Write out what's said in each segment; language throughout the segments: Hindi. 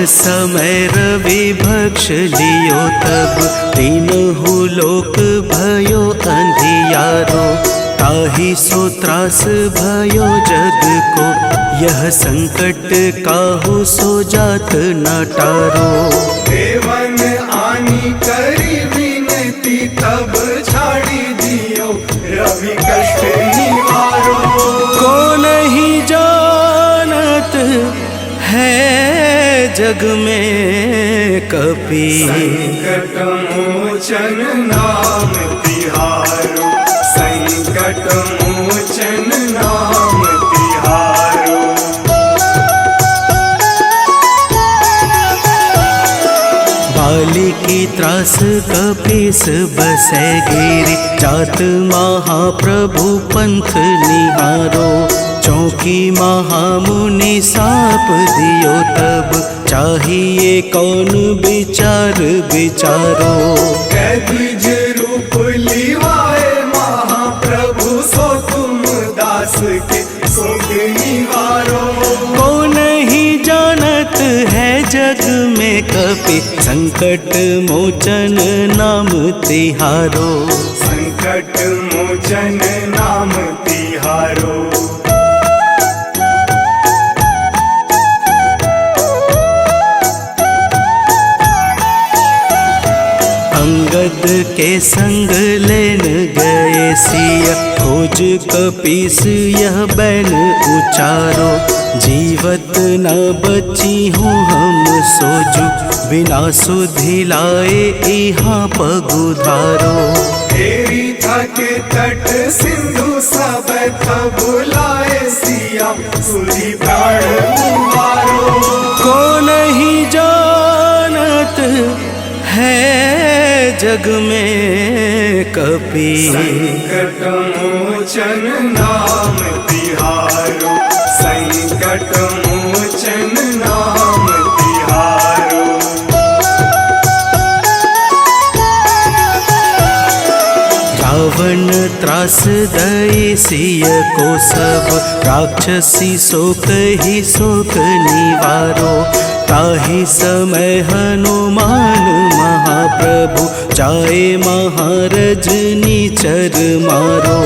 समय रवि भक्ष लियो तब, तीनहु लोक भयो अंधियारो। ताहि सो त्रास भयो जग को, यह संकट काहू सो जात न टारो। देवन आनी करी विनती, तब छाड़ी दियो रवि कष्ट निवारो। को नहीं जानत है जग में कपि, संकट मोचन नाम तिहारो। संकट मोचन नाम तिहारो। बाली की त्रास कपीस बसै गिरि, जात महाप्रभु पंथ निहारो। चौकी महामुनि साप दियो तब, चाहिए कौन विचार विचारो। कैदिज रूप लिवाए महाप्रभु, सो तुम दास के शोक निवारो। को नहीं जानत है जग में कपि, संकट मोचन नाम तिहारो। संकट मोचन नाम तिहारो। अंगद के संग लेन गए सिया, खोज कपीस यह बैन उचारो। जीवत न बची हूँ हम सोजू, बिना सुधि लाए यहाँ पगुधारो। तेरी थके तट सिंधु सब तब बुलाए सिया, सुधि प्राण उबारो। को नहीं जानत है जग में कपि, संकट मोचन नाम तिहारो। संकट मोचन नाम तिहारो। रावण त्रास दई सिय को सब, राक्षसी शोक ही शोक निवारो। ताहि समय हनुमान महाप्रभु, जाए महारज नीचर मारो।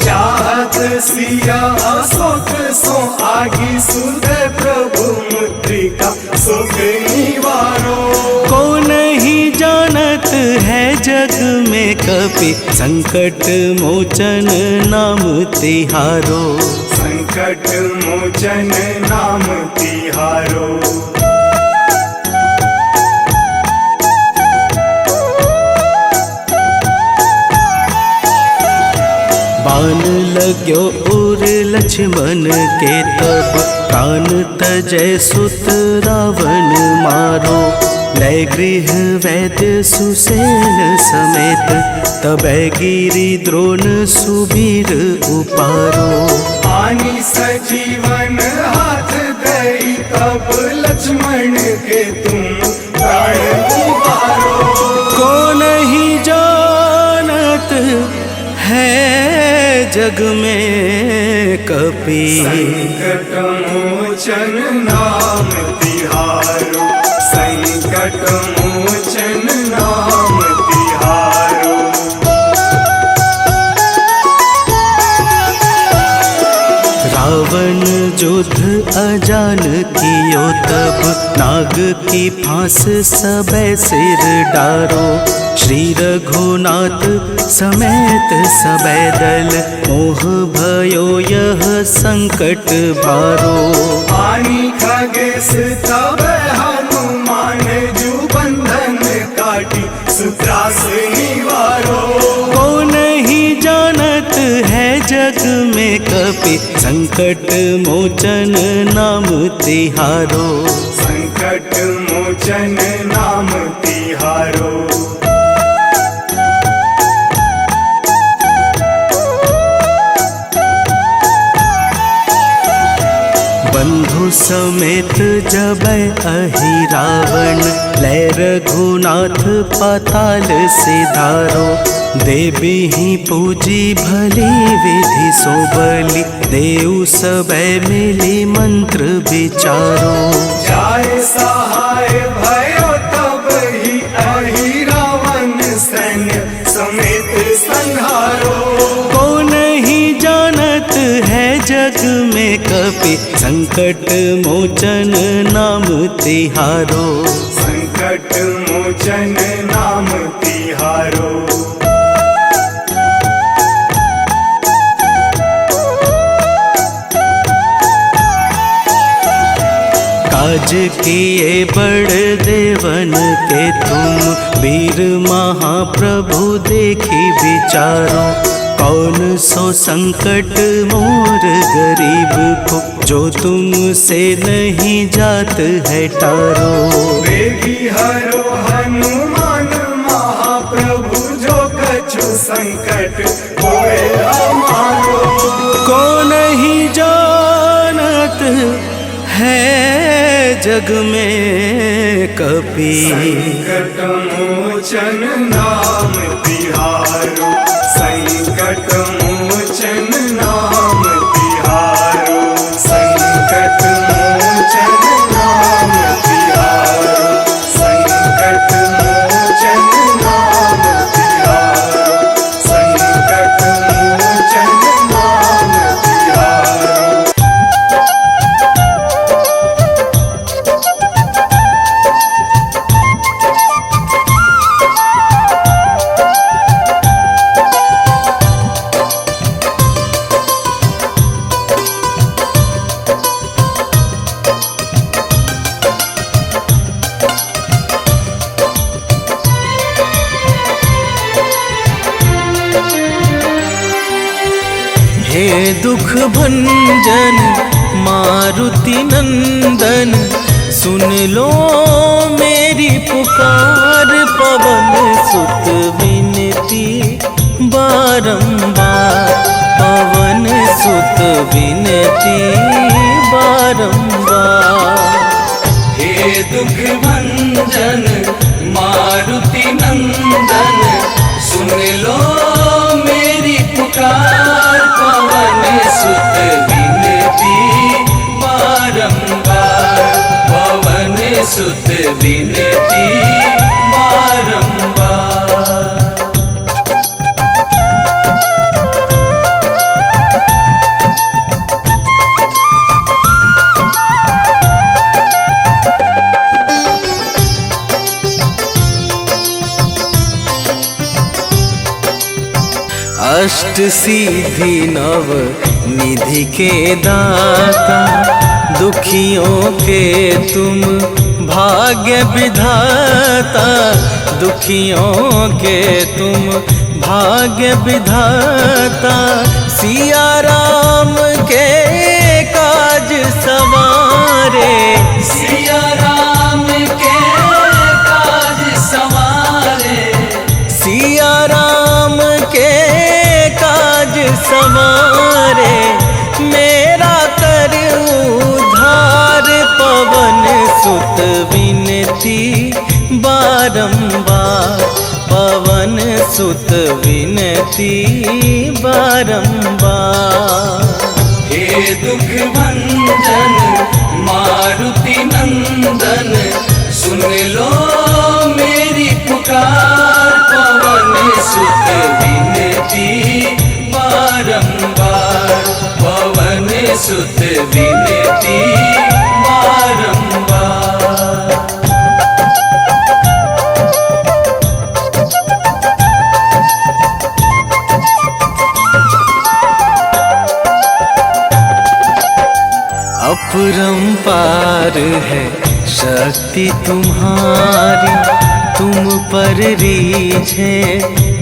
चाहत सिया शोक सो आगी, सुधे प्रभु मुद्रिका शोक निवारो। को नहीं जानत है जग में कपि, संकट मोचन नाम तिहारो। संकट मोचन नाम तिहारो। बाण लाग्यो उर लक्ष्मण के तब, प्राण तजय सुत रावण मारो। लय गृह वैद्य सुसेन समेत, तबै गिरि द्रोण सुबीर उपारो। आनी सजीवन हाथ दई, तब लक्ष्मण के तुम प्राण उबारो। को नहीं जानत है जग में कपि, संकट मोचन नाम तिहारो। संकट मोचन नाम तिहारो। रावण युद्ध अजान कियो तब, नाग की फांस सबे सिर डारो। श्री रघुनाथ समेत सबे दल, मोह भयो यह संकट भारो। आनी खगेश तब हनुमान, जू बंधन काटी सुत्रास निवारो। को नहीं जानत है जग में कपि, संकट मोचन नाम तिहारो। संकट मोचन नाम तिहारो। बंधु समेत जबै अहि रावण, लय रघुनाथ पाताल सिधारो। देवी ही पूजी भली विधि सो बलि, देव सबे मिली मंत्र विचारो। जाय सहाय भयो तब ही अहि रावण सैन्य समेत संहारो। को नहीं जानत है जग में कपि, संकट मोचन नाम तिहारो। संकट मोचन नाम तिहारो। काज किए बड़ देवन के तुम, वीर महाप्रभु देखी विचारो। कौन सो संकट मोर गरीब को, जो तुमसे नहीं जात है टारो। वेगी हरो हनुमान महाप्रभु, जो कछु संकट होए हमारो। को नहीं जानत है जग में कपि, संकट मोचन नाम तिहारो। संकट मोचन नाम तिहारो। संकट मोचन नाम तिहारो। संकट मोचन नाम तिहारो। संकट मोचन नाम तिहारो। हे दुख भंजन मारुति नंदन, सुन लो मेरी पुकार। पवन सुत विनती बारंबार, पवन सुत विनती बारंबार। हे दुख भंजन मारुति नंदन, सुन लो मेरी पुकार। पवन सुत विनती बारंबार, पवन सुत विनती बारंबार। अष्ट सिद्धि नव निधि के दाता, दुखियों के तुम भाग्य विधाता। दुखियों के तुम भाग्य विधाता, सिया राम के काज सवारे। सिया राम के काज सवारे। सिया राम के काज सवारे, मेरा कर उद्धार। पवन सुत विनती बारंबार, पवन सुत विनती बारंबार। हे दुख भंजन मारुति नंदन, सुन लो मेरी पुकार। पवन सुत विनती बारंबार, पवन सुत विनती बारंबार। अपरंपार है शक्ति तुम्हारी, तुम पर रीझे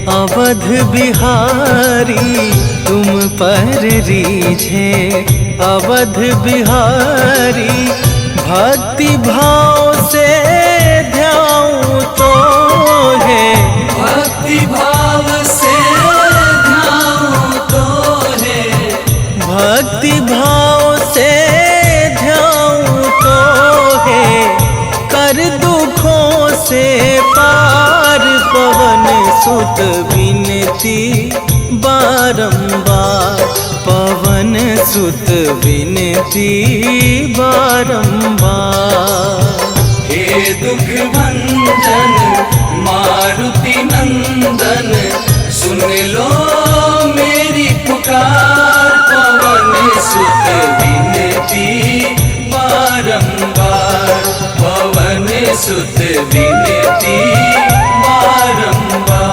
अवध बिहारी। तुम पर रीझे अवध बिहारी, भक्ति भाव से ध्याऊं तो है। भक्ति भाव से ध्याऊं तो है। भक्ति भाव से ध्याऊं तो है, कर दुखों से पार। पवन सुत विनती विनती बारंबार, पवन सुत विनती बारंबार। हे दुख भंजन मारुति नंदन, सुन लो मेरी पुकार, पवन सुत विनती बारंबार, पवन सुत विनती बारंबार।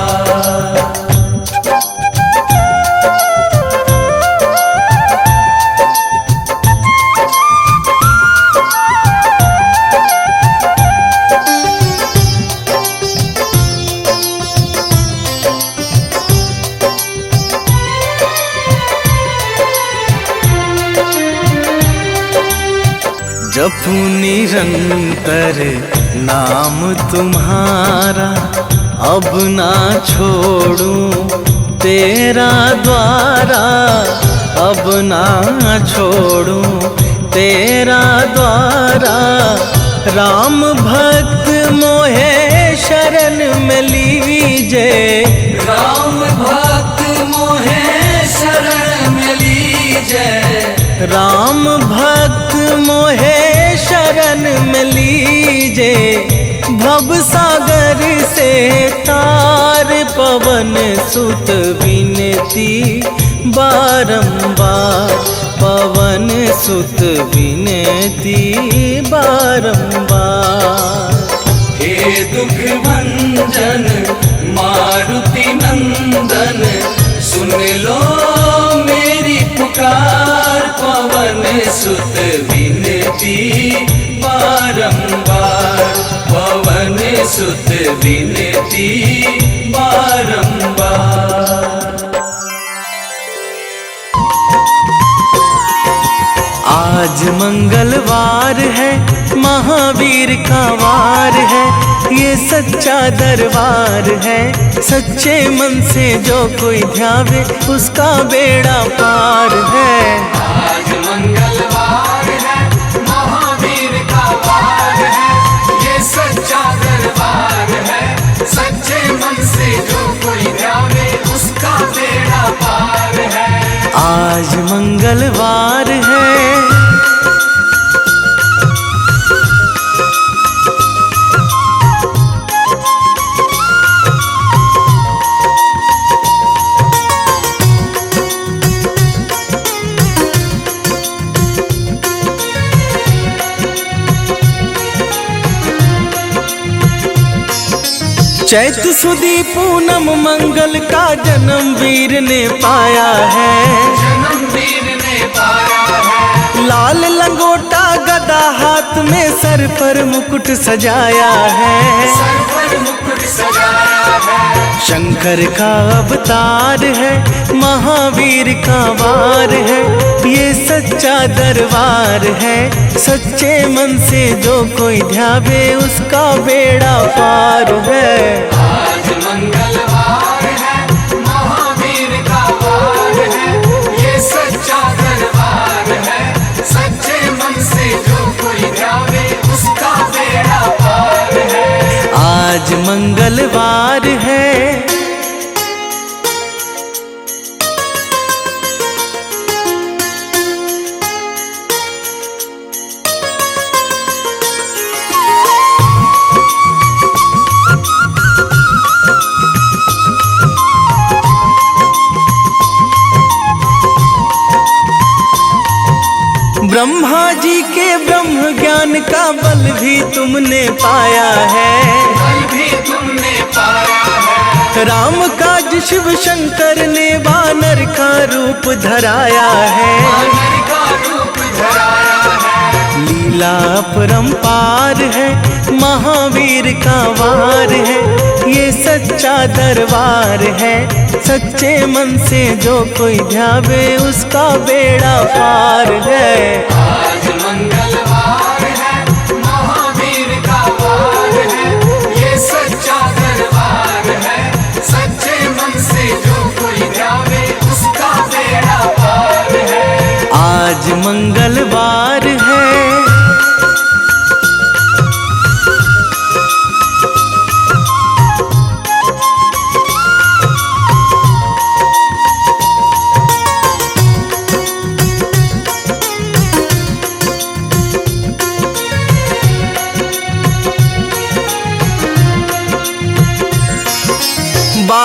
जपू निरंतर नाम तुम्हारा, अब ना छोड़ूं तेरा द्वारा, अब ना छोड़ूं तेरा द्वारा। राम भक्त मोहे शरण में लीजे, राम भक्त मोहे शरण में लीजे, राम भक्त मोहे शरण में लीजे। भव सागर से तार, पवन सुत विनती बारंबार, पवन सुत विनती बारंबार। हे दुख भंजन मारुति नंदन, सुन लो मेरी पुकार, पवन सुत विनती बारंबार, पवन सुत विनती बारंबार। आज मंगलवार है, महावीर का वार है, ये सच्चा दरबार है। सच्चे मन से जो कोई ध्यावे, उसका बेड़ा पार है। आज मंगलवार है, महावीर का वार है, ये सच्चा दरबार है। सच्चे मन से जो कोई ध्यावे, उसका बेड़ा पार है। आज मंगलवार है, चैत सुदी पूनम मंगल का जन्म वीर ने पाया है। जन्म वीर ने पाया है, लाल लंगोटा गदा हाथ में, सर पर मुकुट सजाया है। सर पर मुकुट सजाया है। शंकर का अवतार है, महावीर का वार है, ये सच्चा दरबार है। सच्चे मन से जो कोई ध्यावे, उसका बेड़ा पार है। आज मंगलवार है, महावीर का वार है, ये सच्चा दरबार है। सच्चे मन से जो कोई ध्यावे, उसका बेड़ा पार है। आज मंगलवार है, ब्रह्मा जी के ब्रह्म ज्ञान का बल भी तुमने पाया है। बल भी तुमने पाया है। राम काज शिव शंकर ने वानर का रूप धराया है। वानर का रूप धराया है। लीला अपरंपार है, महावीर का वार है, ये सच्चा दरबार है। सच्चे मन से जो कोई ध्यावे, उसका बेड़ा पार है। आज मंगलवार है, महावीर का वार है, ये सच्चा दरबार है। सच्चे मन से जो कोई ध्यावे, उसका बेड़ा पार है। आज मंगलवार है,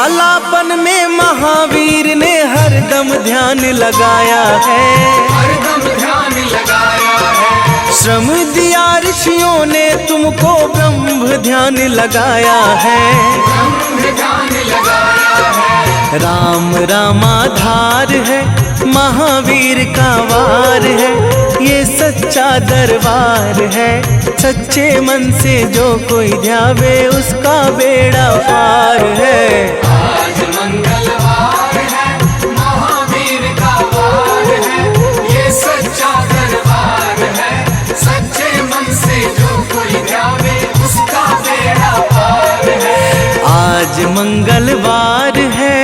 बालापन में महावीर ने हरदम ध्यान लगाया है, हरदम ध्यान लगाया है। श्रम दिया ऋषियों ने तुमको ब्रह्म ध्यान लगाया है, ब्रह्म ध्यान लगाया है। राम रामाधार है, महावीर का वार है, ये सच्चा दरबार है। सच्चे मन से जो कोई ध्यावे उसका बेड़ा पार है। आज मंगलवार है, महावीर का वार है, ये सच्चा दरबार है। सच्चे मन से जो कोई ध्यावे उसका बेड़ा पार है। आज मंगलवार है।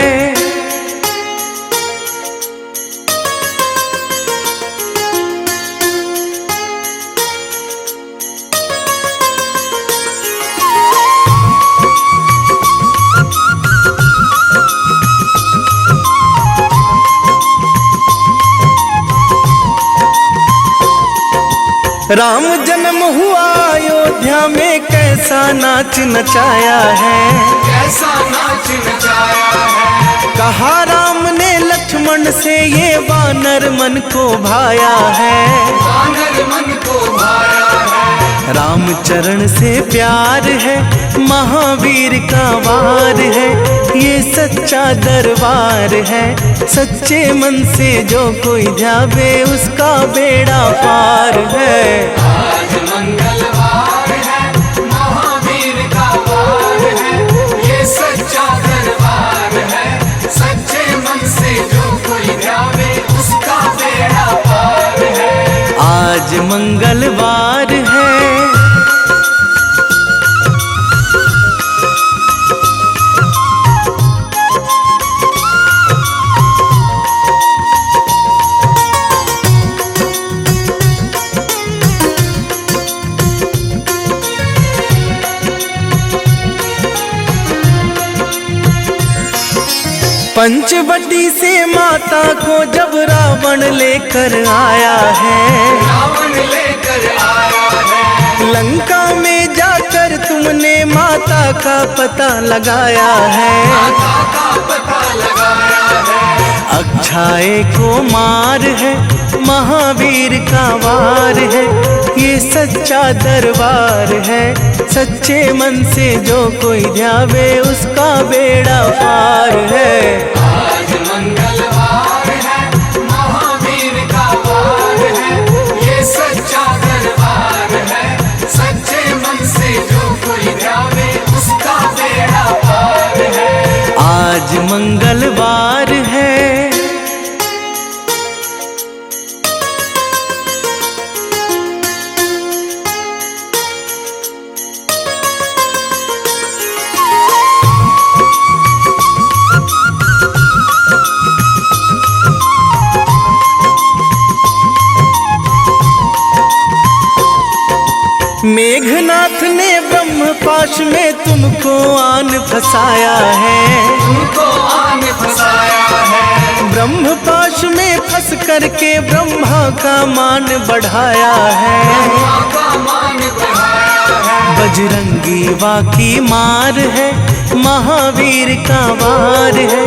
राम जन्म हुआ अयोध्या में, कैसा नाच नचाया है, कैसा नाच नचाया है। कहा राम ने लक्ष्मण से ये वानर मन को भाया है, वानर मन को भाया है। राम चरण से प्यार है, महावीर का वार है, ये सच्चा दरबार है। सच्चे मन से जो कोई ध्यावे उसका बेड़ा पार है। आज मंगलवार है, महावीर का वार है, ये सच्चा दरबार है। सच्चे मन से जो कोई ध्यावे उसका बेड़ा पार है। आज मंगलवार है। पंचवटी से माता को जब रावण लेकर आया है, रावण लेकर आया है। लंका में जाकर तुमने माता का पता लगाया है, माता का पता लगाया है। अक्षय को मार है, महावीर का वार है, ये सच्चा दरबार है। सच्चे मन से जो कोई ध्यावे उसका बेड़ा पार है। आज मंगलवार है, महावीर का वार है, ये सच्चा दरबार है। सच्चे मन से जो कोई ध्यावे उसका बेड़ा पार है। आज मंगलवार है। मेघनाथ ने ब्रह्मपाश में तुमको आन फंसाया है, तुमको आन फंसाया है। ब्रह्मपाश में फंस करके ब्रह्मा का मान बढ़ाया है, ब्रह्मा का मान बढ़ाया है। बजरंगी वाकी मार है, महावीर का वार है,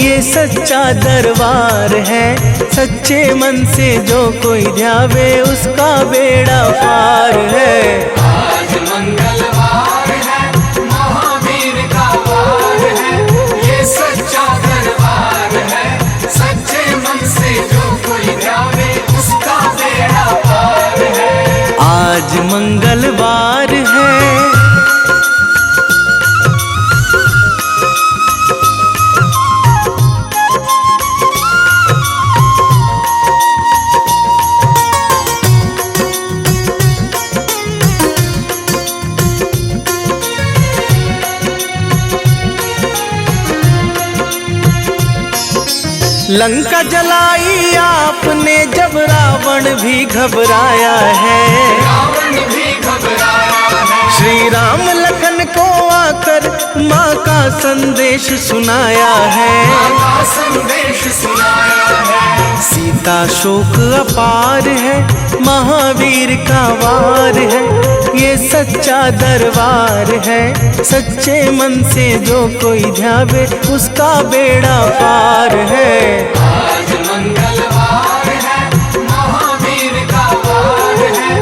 ये सच्चा दरबार है। सच्चे मन से जो कोई ध्यावे उसका बेड़ा पार है। आज मंगलवार है, महावीर का वार है, ये सच्चा दरबार है। सच्चे मन से जो कोई ध्यावे उसका बेड़ा पार है। आज मंगलवार है। लंका जलाई आपने जब रावण भी घबराया है, रावण भी घबराया है। श्री राम लखन को आकर माँ का संदेश सुनाया है, माँ का संदेश सुनाया है। सीता सीता शोक अपार है, महावीर का वार है। ये सच्चा दरबार है, सच्चे मन से जो कोई ध्यावे उसका बेड़ा पार है। आज मंगलवार है, महावीर का वार है।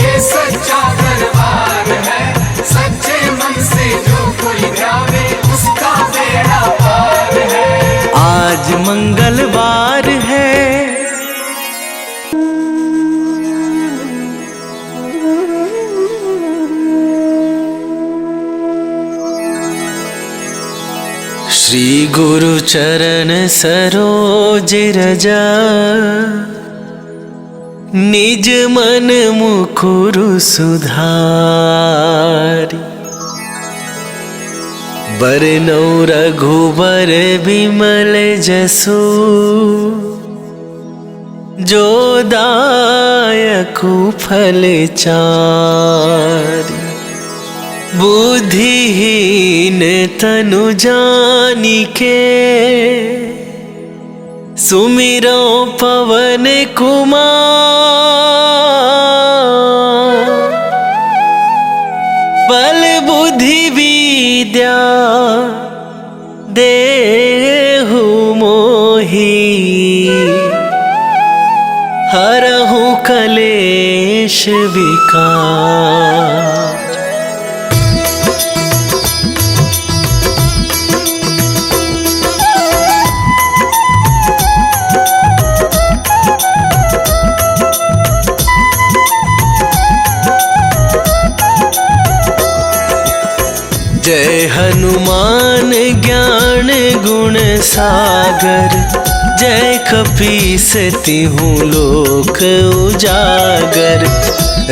ये सच्चा दरबार है, सच्चे मन से जो कोई ध्यावे उसका बेड़ा पार है। आज मंगलवार है। श्री गुरु चरण सरोज रजा, निज मन मुकुरु सुधारी। बरनौ रघुबर बिमल जसु, जो दायकु फल चारि। बुद्धिहीन तनु जानिके, सुमिरो पवन कुमार। बल बुद्धि विद्या देहु मोहि, हरहु कलेश विकार। जय हनुमान ज्ञान गुण सागर, जय कपीस तिहु लोक उजागर।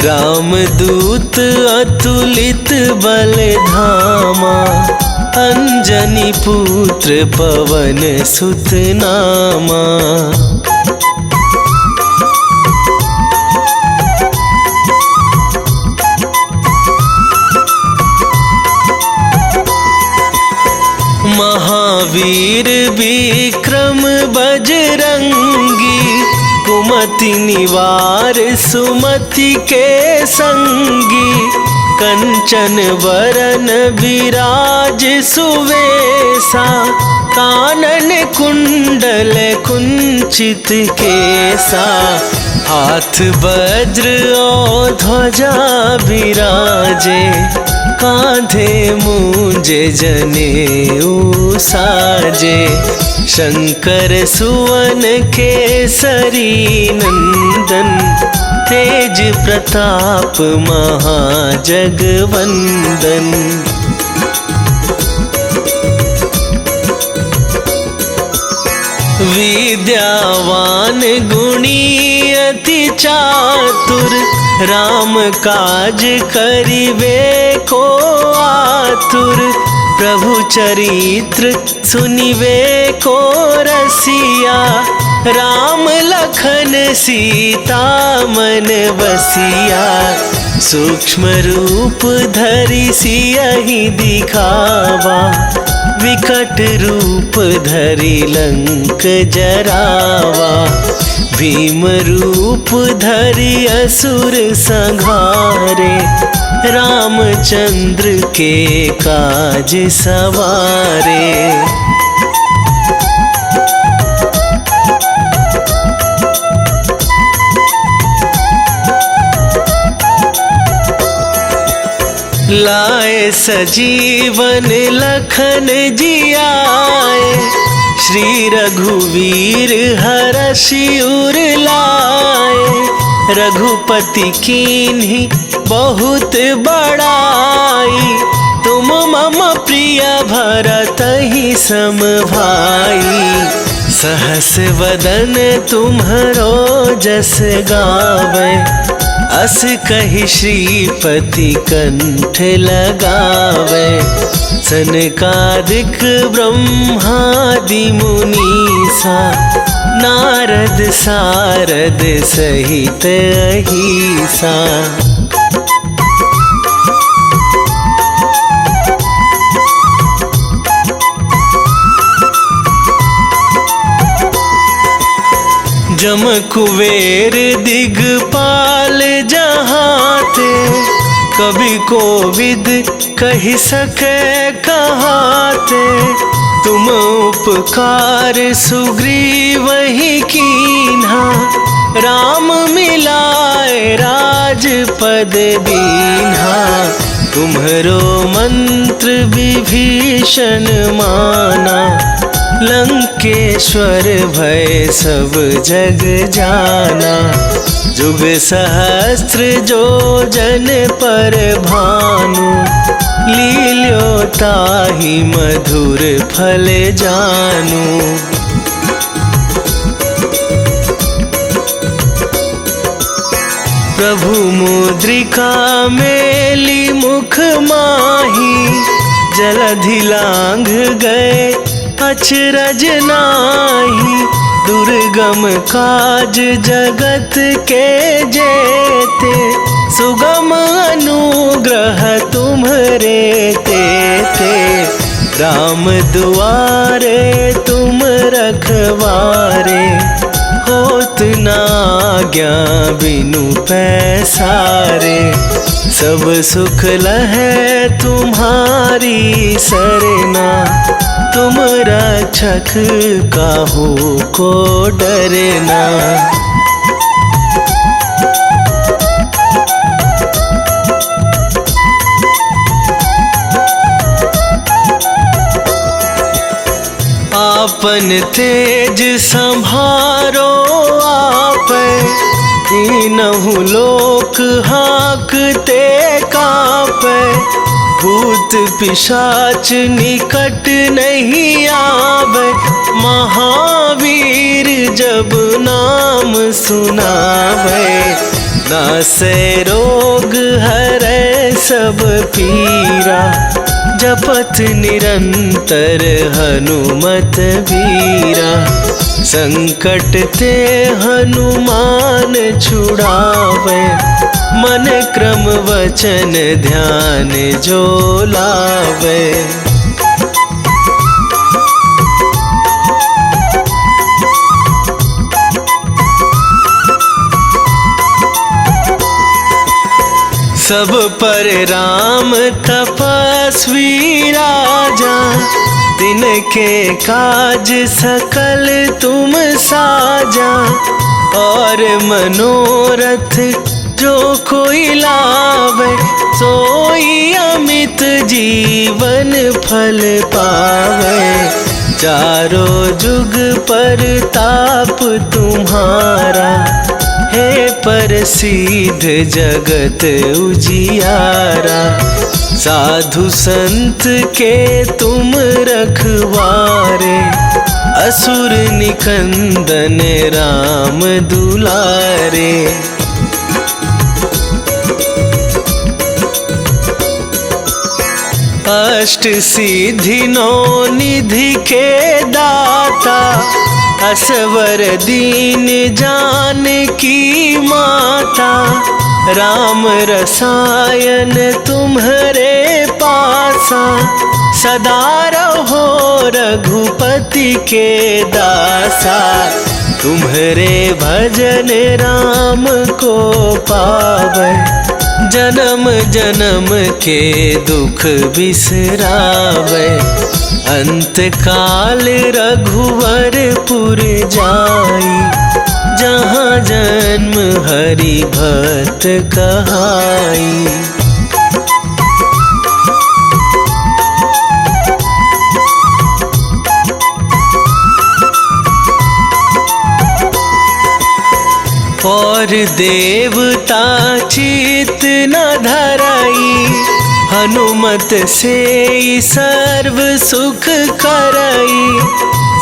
रामदूत अतुलित बल धामा, अंजनी पुत्र पवन सुत नामा। महावीर विक्रम बजरंगी, कुमति निवार सुमति के संगी। कंचन वरन विराज सुवेशा, कानन कुंडल कुंचित केसा। हाथ वज्र और ध्वजा विराजे, कांधे मूंजे जनेऊ साजे। शंकर सुवन केसरी नंदन, तेज प्रताप महाजगवंदन। विद्यावान गुणी अति चातुर, राम काज करिबे को आतुर। प्रभु चरित्र सुनिबे को रसिया, राम लखन सीता मन बसिया। सूक्ष्म रूप धरि सियहि दिखावा, विकट रूप धरि लंक जरावा। भीम रूप धरि असुर संहारे, रामचंद्र के काज सवारे। लाए सजीवन लखन जियाए, श्री रघुवीर हरषि उर लाए। रघुपति कीन्ही बहुत बड़ाई, तुम मम प्रिय भरतहि सम भाई। सहस वदन तुम्हरो जस गावे, अस कहि श्रीपति कंठ लगावे। सनकादिक ब्रह्मादि मुनीसा, नारद सारद सहित अहिसा। जम कुबेर दिगपाल जहाँ थे, कभी कोविद कही सके कहाते। तुम उपकार सुग्रीव ही कीन्हा, राम मिलाए राजपद दीन्हा। तुम्हरो मंत्र विभीषण माना, लंकेश्वर भय सब जग जाना। जुग सहस्त्र जो जन पर भानु, लील्यो ताहि मधुर फल जानू। प्रभु मुद्रिका मेली मुख माही, जलधि लांघ गए अचरज नाही। दुर्गम काज जगत के जेते, सुगम अनुग्रह तुम्हरे तेते। राम दुआरे तुम रखवारे, होत न आज्ञा बिनु पैसारे। सब सुख लहै तुम्हारी सरना, तुम रक्षक काहू को डरना। आपन तेज संभारो आप, तीनहु लोक हाँकते कापै। भूत पिशाच निकट नहीं आवे, महावीर जब नाम सुनावे। नासै रोग हरै सब पीरा, जपत निरंतर हनुमत वीरा। संकट ते हनुमान छुड़ावे, मन क्रम वचन ध्यान जो लावे। सब पर राम तपस्वी राजा, तिनके काज सकल तुम साजा। और मनोरथ जो कोई लावे, सोई अमित जीवन फल पावे। चारों जुग पर ताप तुम्हारा, हे प्रसिद्ध जगत उजियारा। साधु संत के तुम रखवारे, असुर निकंदन राम दुलारे। अष्ट सिद्धि नौ निधि के दाता, असवर दीन जानकी माता। राम रसायन तुम्हरे पासा, सदा रहो रघुपति के दासा। तुम्हरे भजन राम को पावै, जन्म जन्म के दुख बिसरावे। अंत काल रघुवरपुर जाई, जहाँ जन्म हरि भक्त कहाई। और देवता चित न धराई, हनुमत से सर्व सुख करई।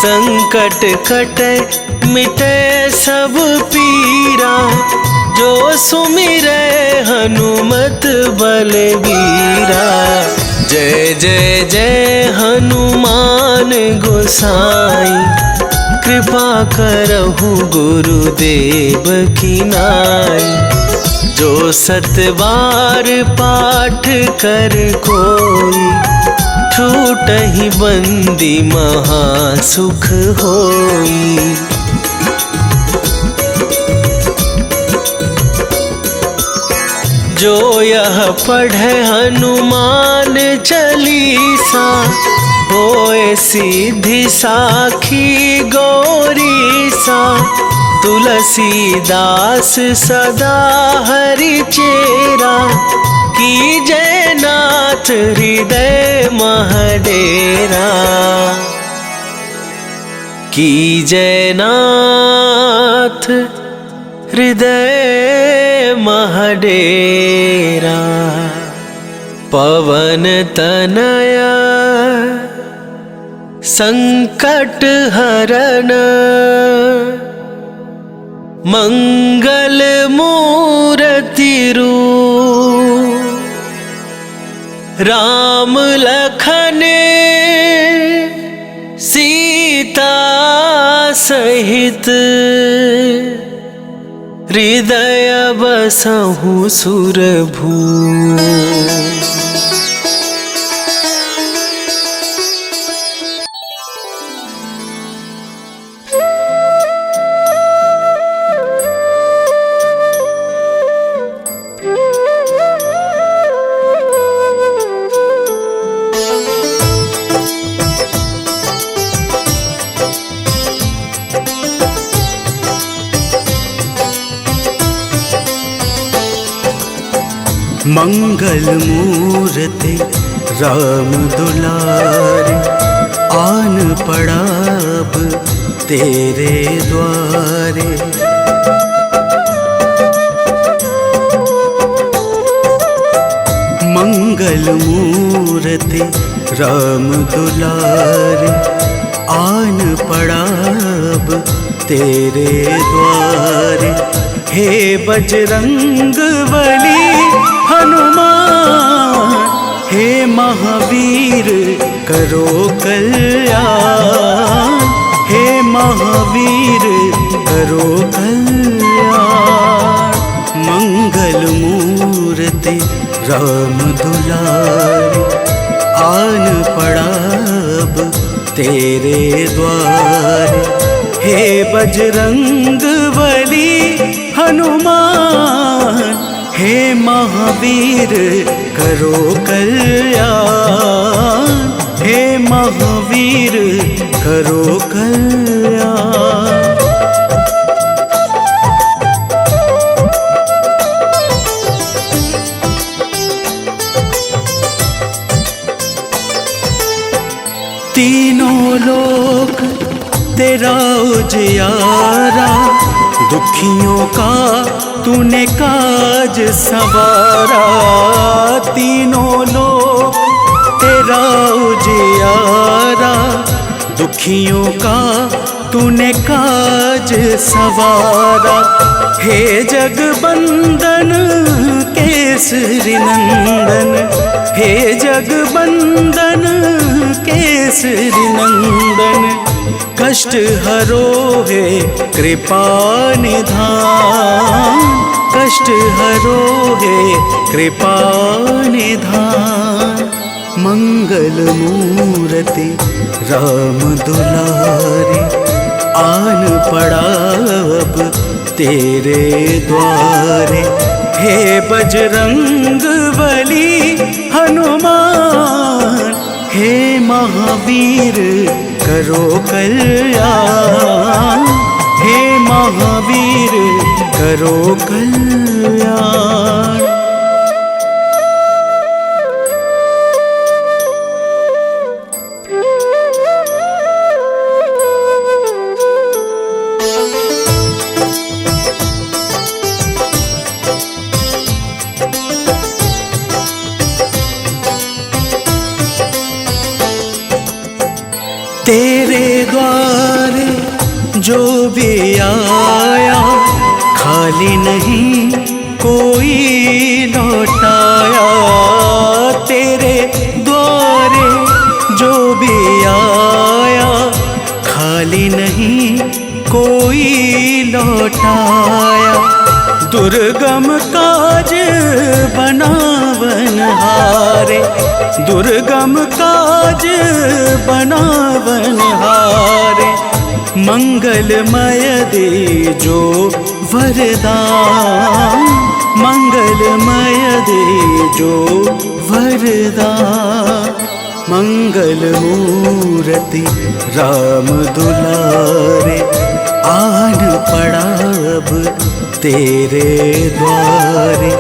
संकट कटे मिटे सब पीरा, जो सुमिरै हनुमत बलबीरा। जय जय जय हनुमान गोसाई, कृपा करहु गुरुदेव की नाई। जो सतबार पाठ कर कोई, छूटहि बंदी महा सुख होई। जो यह पढ़े हनुमान चालीसा, होए सीधी साखी गौरी सा। तुलसीदास सदा हरि चेरा, कीजय नाथ हृदय महडेरा। कीजय नाथ हृदय महडेरा। पवन तनया संकट हरन, मंगल मूर्ति रूप। राम लखन सीता सहित, हृदय बसहु सुरभू। मंगल मूर्ति राम दुलारे, आन पड़ा अब तेरे द्वारे। मंगल मूर्ति राम दुलारे, आन पड़ा अब तेरे द्वारे। हे बजरंग बली हनुमान, हे महावीर करो कल्याण। हे महावीर करो कल्याण। मंगल मूर्ति राम दुलारे, आन पड़ा अब तेरे द्वारे। हे बजरंग बली हनुमान, हे महावीर करो कल्याण। हे महावीर करो कल्याण। तीनों लोक तेरा उजियारा, दुखियों का तूने काज संवारा। तीनों लोक तेरा उजियारा, दुखियों का तूने काज संवारा। हे जगबंदन केसरी नंदन, हे जगबंदन केसरी नंदन। कष्ट हरो है कृपा निधान, कष्ट हरो है कृपा निधान। मंगल मूर्ति राम दुलारे, आन पड़ा अब तेरे द्वारे। हे बजरंग बली हनुमान, हे महावीर करो कल्याण। हे महावीर करो कल्याण। तेरे द्वारे जो भी आया, खाली नहीं कोई लौटाया। तेरे द्वारे जो भी आया, खाली नहीं कोई लौटाया। दुर्गम काज बनावन हारे, दुर्गम काज बनावन हारे। मंगलमय दे जो वरदान, मंगलमय दे जो वरदान। मंगल मूर्ति राम दुलारे, आन पड़ा अब तेरे द्वारे।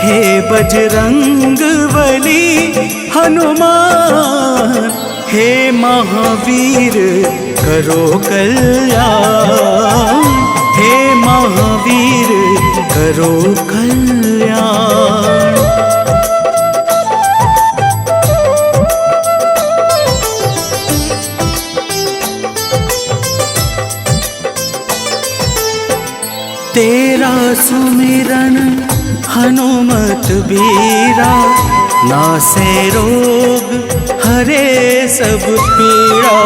हे बजरंग बली हनुमान, हे महावीर करो कल्याण, हे महावीर करो कल्याण। तेरा सुमिरन हनुमत बीरा, नासे रोग हरे सब पीड़ा।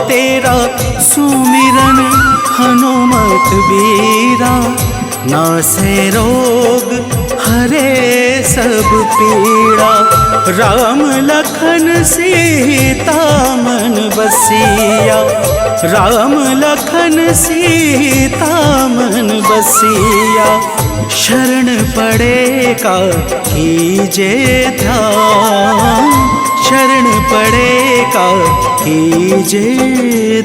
तेरा सुमिरन हनुमत बीरा, नासे रोग हरे सब पीड़ा। राम लखन सीता मन बसिया, राम लखन सीता मन बसिया। शरण पड़ेगा कीजे ध्यान, शरण पड़ेगा कीजे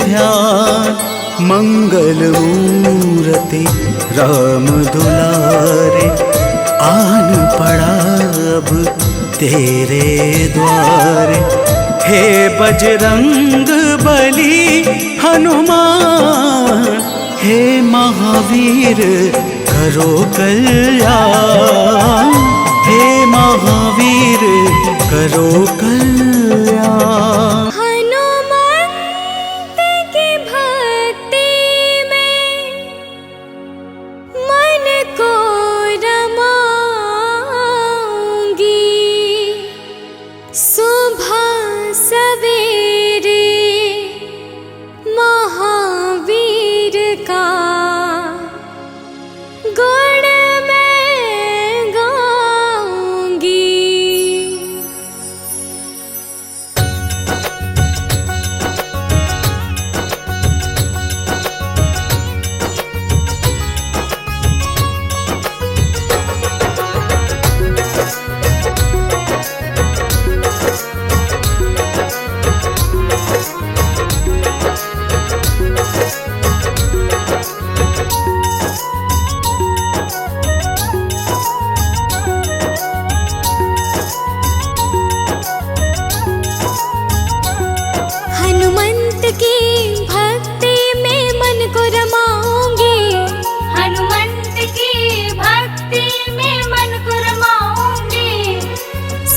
ध्यान। मंगल मूर्ति राम दुलारे, आन पड़ा अब तेरे द्वारे। हे बजरंग बली हनुमान, हे महावीर करो कल्याण, हे महावीर करो कल्याण। हनुमंत की भक्ति में मन को रमाऊंगी। सुबह सवेरे महावीर का गुण मैं गाऊंगी। हनुमंत की भक्ति में मन को रमाऊंगी। हनुमंत की भक्ति में मन को रमाऊंगी।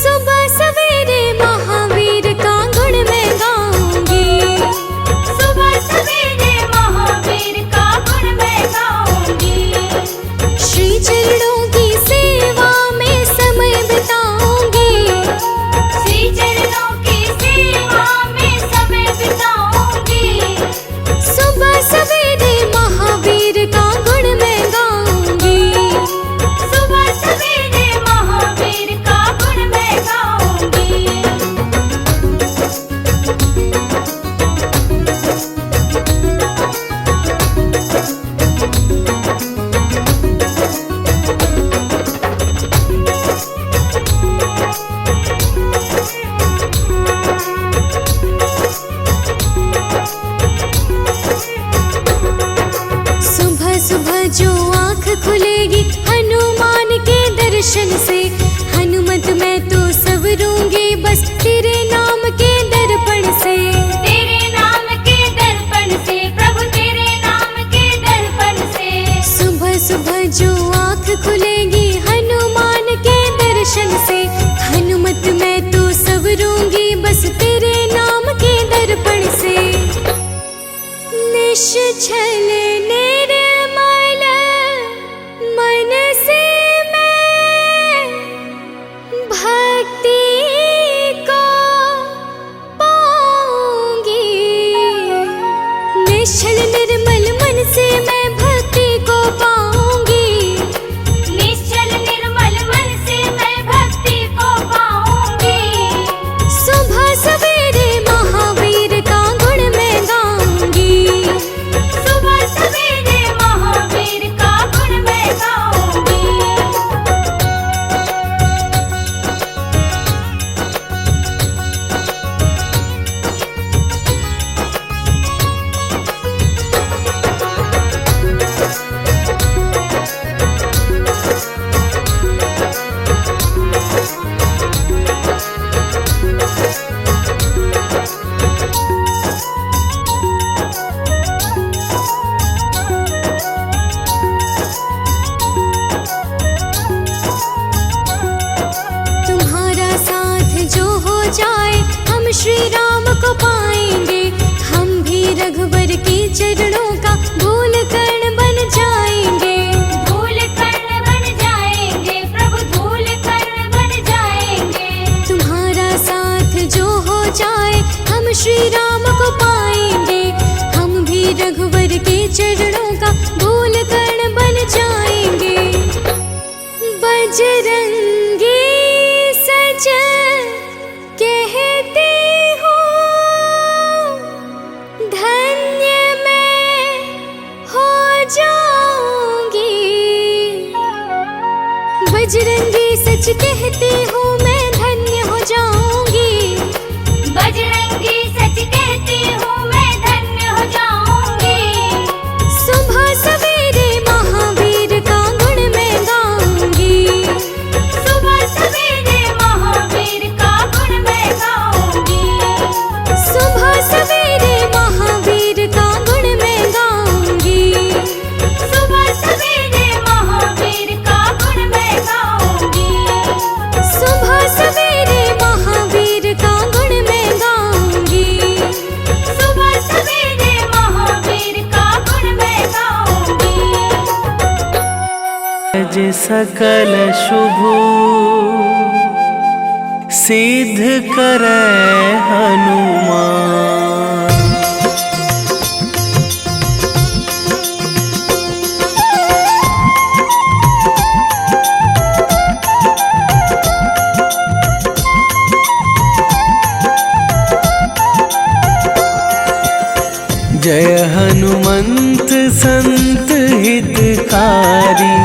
सुबह सवेरे महावीर का गुण मैं गाऊंगी। सुबह सवेरे महावीर का गुण मैं गाऊंगी। श्री चरणों की सेवा में समय बिताऊंगी। श्री चरणों की सेवा में समय बिताऊंगी। सुबह सवेरे महावीर का गुण मैं गाऊंगी। सुबह सवेरे महावीर का गुण मैं गाऊंगी। सुबह सुबह जो आँख खुलेगी हनुमान के दर्शन से, हनुमत मैं तो संवरूंगी बस तेरे नाम के दर्पण से। तेरे नाम के दर्पण से प्रभु, तेरे नाम के दर्पण से। सुबह सुबह जो आँख खुलेगी हनुमान के दर्शन से, हनुमत मैं तो संवरूंगी बस तेरे नाम के दर्पण से। निश्चल निर्मल मन से मैं भक्ति को पाऊंगी। निश्चल निर्मल मन से मैं भक्ति को पाऊंगी। श्री राम को पाएंगे। हम भी रघुवर के चरणों का धूल कण बन जाएंगे। धूल कण बन जाएंगे प्रभु, धूल कण बन जाएंगे। तुम्हारा साथ जो हो जाए हम श्री राम को पाएंगे। हम भी रघुवर के चरणों का धूल कण बन जाएंगे। बजरंगी सज कहते हो धन्य मैं हो जाऊंगी। बजरंगी सच कहते हो मैं धन्य हो जाऊंगी। बजरंगी सच कहती हूँ मैं धन्य हो जाऊंगी। सुबह सवेरे महावीर का गुण मैं गाऊंगी। सुबह सवेरे महावीर का गुण मैं गाऊंगी। सुबह सवेरे महावीर का गुण मैं गाऊंगी। सुबह सवेरे महावीर का गुण मैं गाऊंगी। सुबह सवेरे महावीर का गुण मैं गाऊंगी। सुबह सवेरे महावीर का गुण मैं गाऊंगी। अज सकल शुभ सिद्ध करे हनुमान। जय हनुमंत संत हितकारी,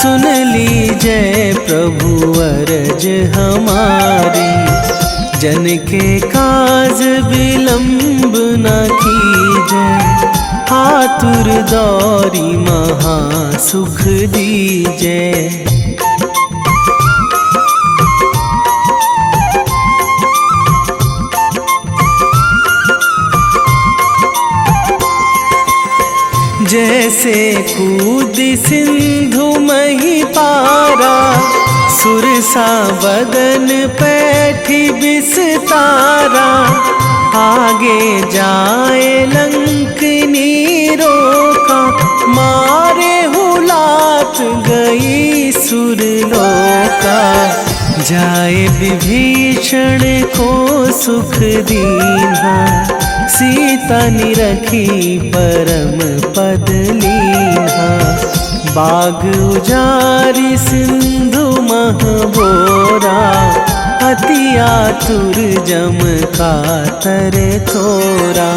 सुन लीजय प्रभु अरज हमारी। जन के काज विलंब न कीजय, आतुर दौरी महा सुख दीजय। जैसे कूद सिंधु मही पारा, सुरसा बदन पैठी बिस्तारा। आगे जाए लंकनी रोका, मारे हुलात गई सुरलोका। जाए विभीषण को सुख दीन्हा, सीता निरखी परम पद लीन्हा। बाग उजारी सिंधु महबोरा, अति आतुर जम कातर थोरा।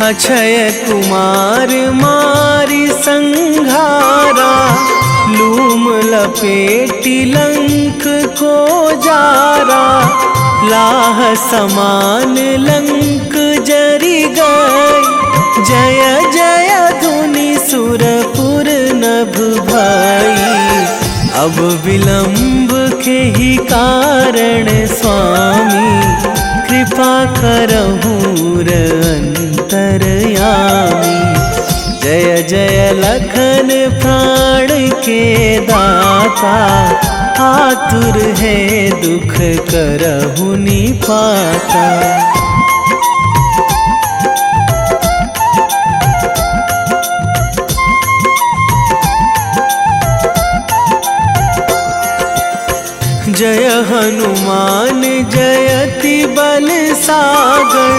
अक्षय कुमार मारी संघारा, लूम लपेटी लंक को जारा। लाह समान लंक जरी गई, जय जय धुनि सुरपुर नभ भई। अब विलंब के ही कारण स्वामी, कृपा करहूँ अंतरयामी। जय जय लखन प्राण के दाता, आतुर है दुख करहु निपाता। जय हनुमान जयति बल सागर,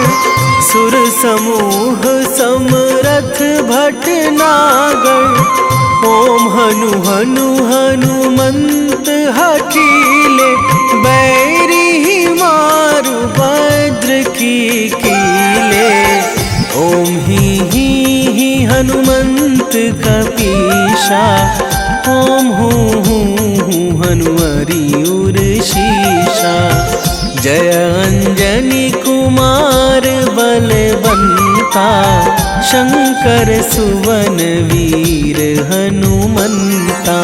सुर समूह समरथ भटनागर। ओम हनु हनु हनुमंत हठीले, बैरी मारु भद्र की कीले। ओम ही हनुमंत कपीशा, ओम हूँ हनुमरी उर शीशा। जय अंजनी कुमार बलवंता, शंकर सुवन वीर हनुमंता।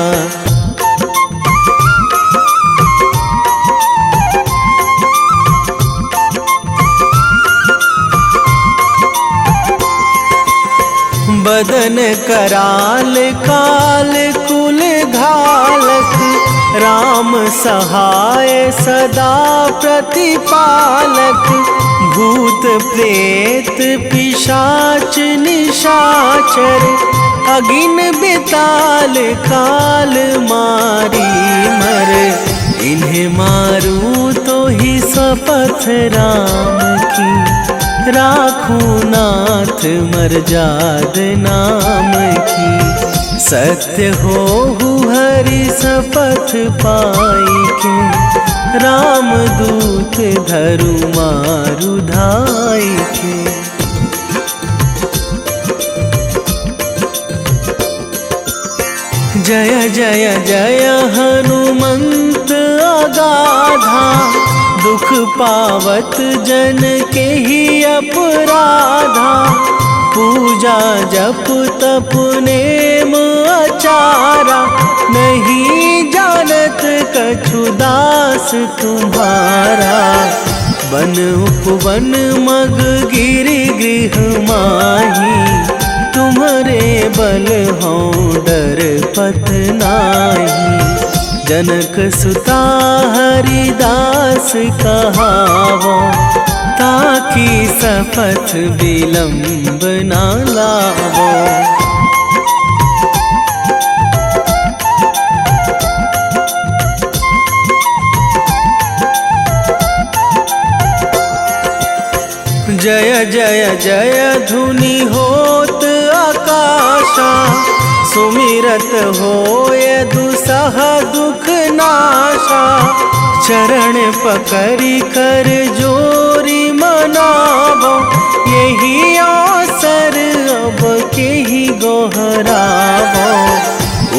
बदन कराल काल कुल घालक, राम सहाय सदा प्रतिपालक, भूत प्रेत पिशाच निशाचर, अगिन बिताल काल मारी मर, इन्हें मारूं तो ही शपथ राम की, राखूं नाथ मर्याद नाम की, सत्य हो हरि शपथ पाई के, राम दूत धरु मारु धाई के। जय जय जय हनुमंत अगाधा, दुख पावत जन के ही अपराधा, पूजा जप तप नेम आचारा, नहीं जानत कछु दास तुम्हारा, बन उपवन मग गिरि गृह माही, तुम्हारे बल हो डर पत नाही, जनक सुता हरिदास कहावो, ताकि शपथ विलंब ना लावो। जय जय जय धुनि होत आकाशा, सुमिरत होय दुसह दुख नाशा, चरण पकड़ी कर जोरी मनावो, यही अवसर अब के ही गोहरावो,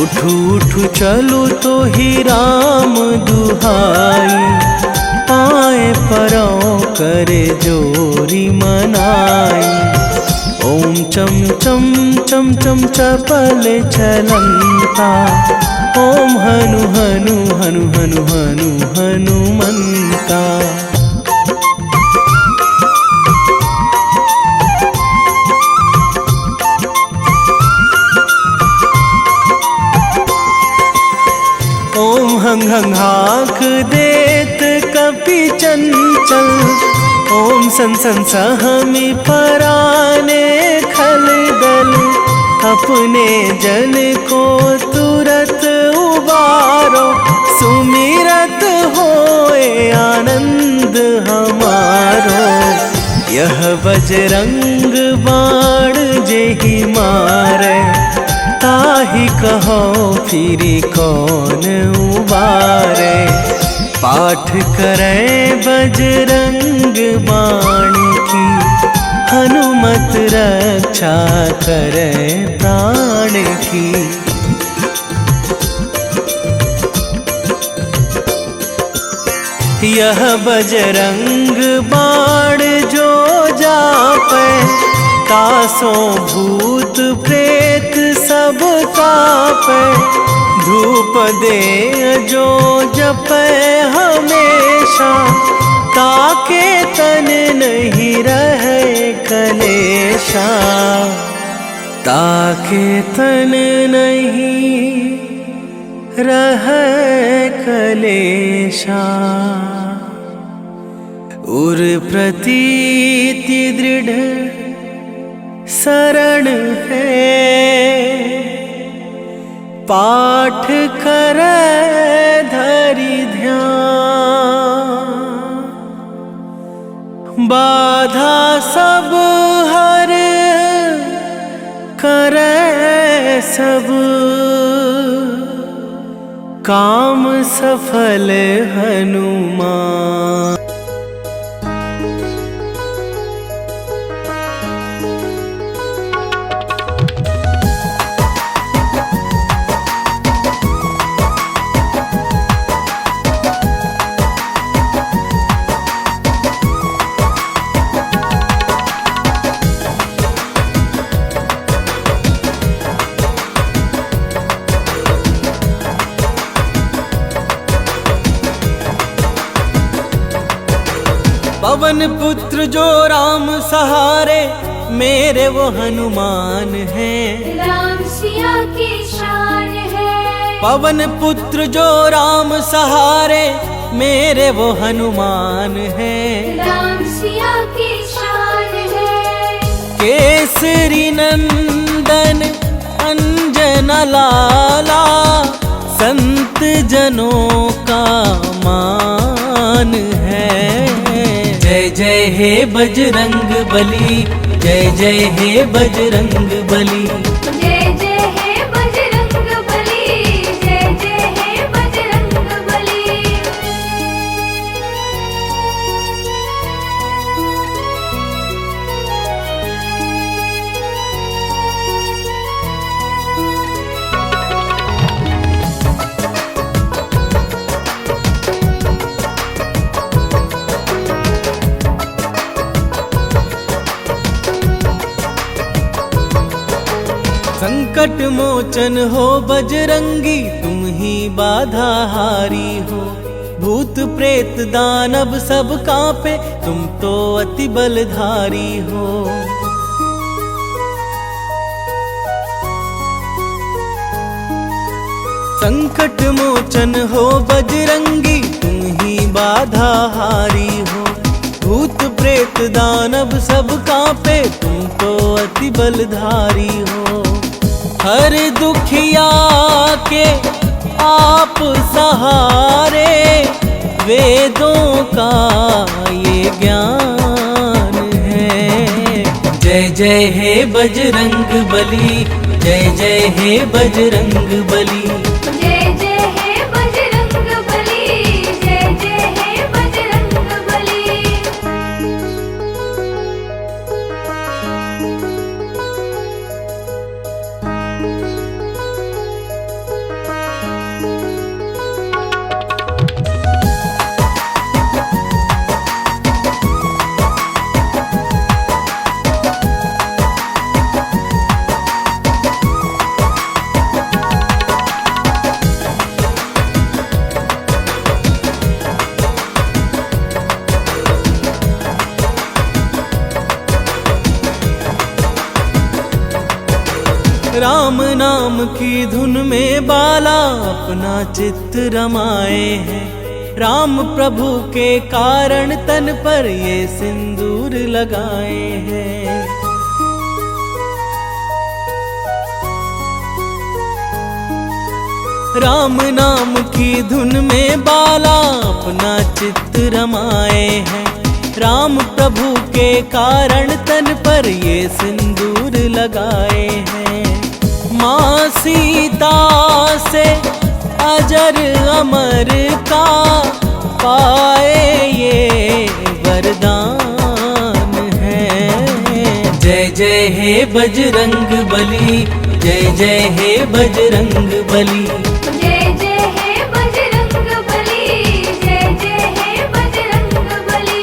उठू उठू चलू तो ही राम दुहाई, पाए परो करे जोरी मनाई, ओम चम चम चम चम चपल चलंता, ओम हनु हनु हनु हनु हनु हनुमंता। ओम हंग हंग हाक देत कपि चंचल, ओम सन सन सहमी पराने खल दल, अपने जन को तुरत उबारो, सुमिरत होए आनंद हमारो, यह बजरंग बाण जेहि मारे, ताहि कहो फिरी कौन उबारे, पाठ करें बजरंग बाण की, हनुमत रक्षा करें प्राण की। यह बजरंग बाण जो जापे, तासों भूत प्रेत सब कापे, धूप दे जो जपे हमेशा, ताके तन नहीं रहे कलेशा, ताके तन नहीं रहे कलेशा। उर प्रतीति दृढ़ शरण है, पाठ करे धरि ध्यान, बाधा सब हर करे सब, काम सफल हनुमान। पवन पुत्र जो राम सहारे, मेरे वो हनुमान हैं। राम सिया की शान है। पवन पुत्र जो राम सहारे, मेरे वो हनुमान है। राम सिया की शान है। केसरी नंदन अंजन लाला, संत जनों का मान है। जय जय हे बजरंग बली, जय जय हे बजरंग बली। जय जय हे बजरंग बली, जय जय हे बजरंग बली। संकट मोचन हो बजरंगी, तुम ही बाधा हारी हो। भूत प्रेत दानव सब कांपे, तुम तो अति बलधारी हो। संकट मोचन हो बजरंगी, तुम ही बाधा हारी हो। भूत प्रेत दानव सब कांपे, तुम तो अति बलधारी हो। हर दुखिया के आप सहारे, वेदों का ये ज्ञान है। जय जय हे बजरंग बली, जय जय हे बजरंग बली। जय जय हे बजरंग बली, जय जय हे बजरंग बली। राम नाम की धुन में बाला अपना चित्त रमाए हैं। राम प्रभु के कारण तन पर ये सिंदूर लगाए हैं। राम नाम की धुन में बाला अपना चित्त रमाए हैं। राम प्रभु के कारण तन पर ये सिंदूर लगाए हैं। माँ सीता से अजर अमर का पाए ये वरदान है। जय जय हे बजरंग बली, जय जय हे बजरंग बली। जय जय हे बजरंग बली, जय जय हे बजरंग बली।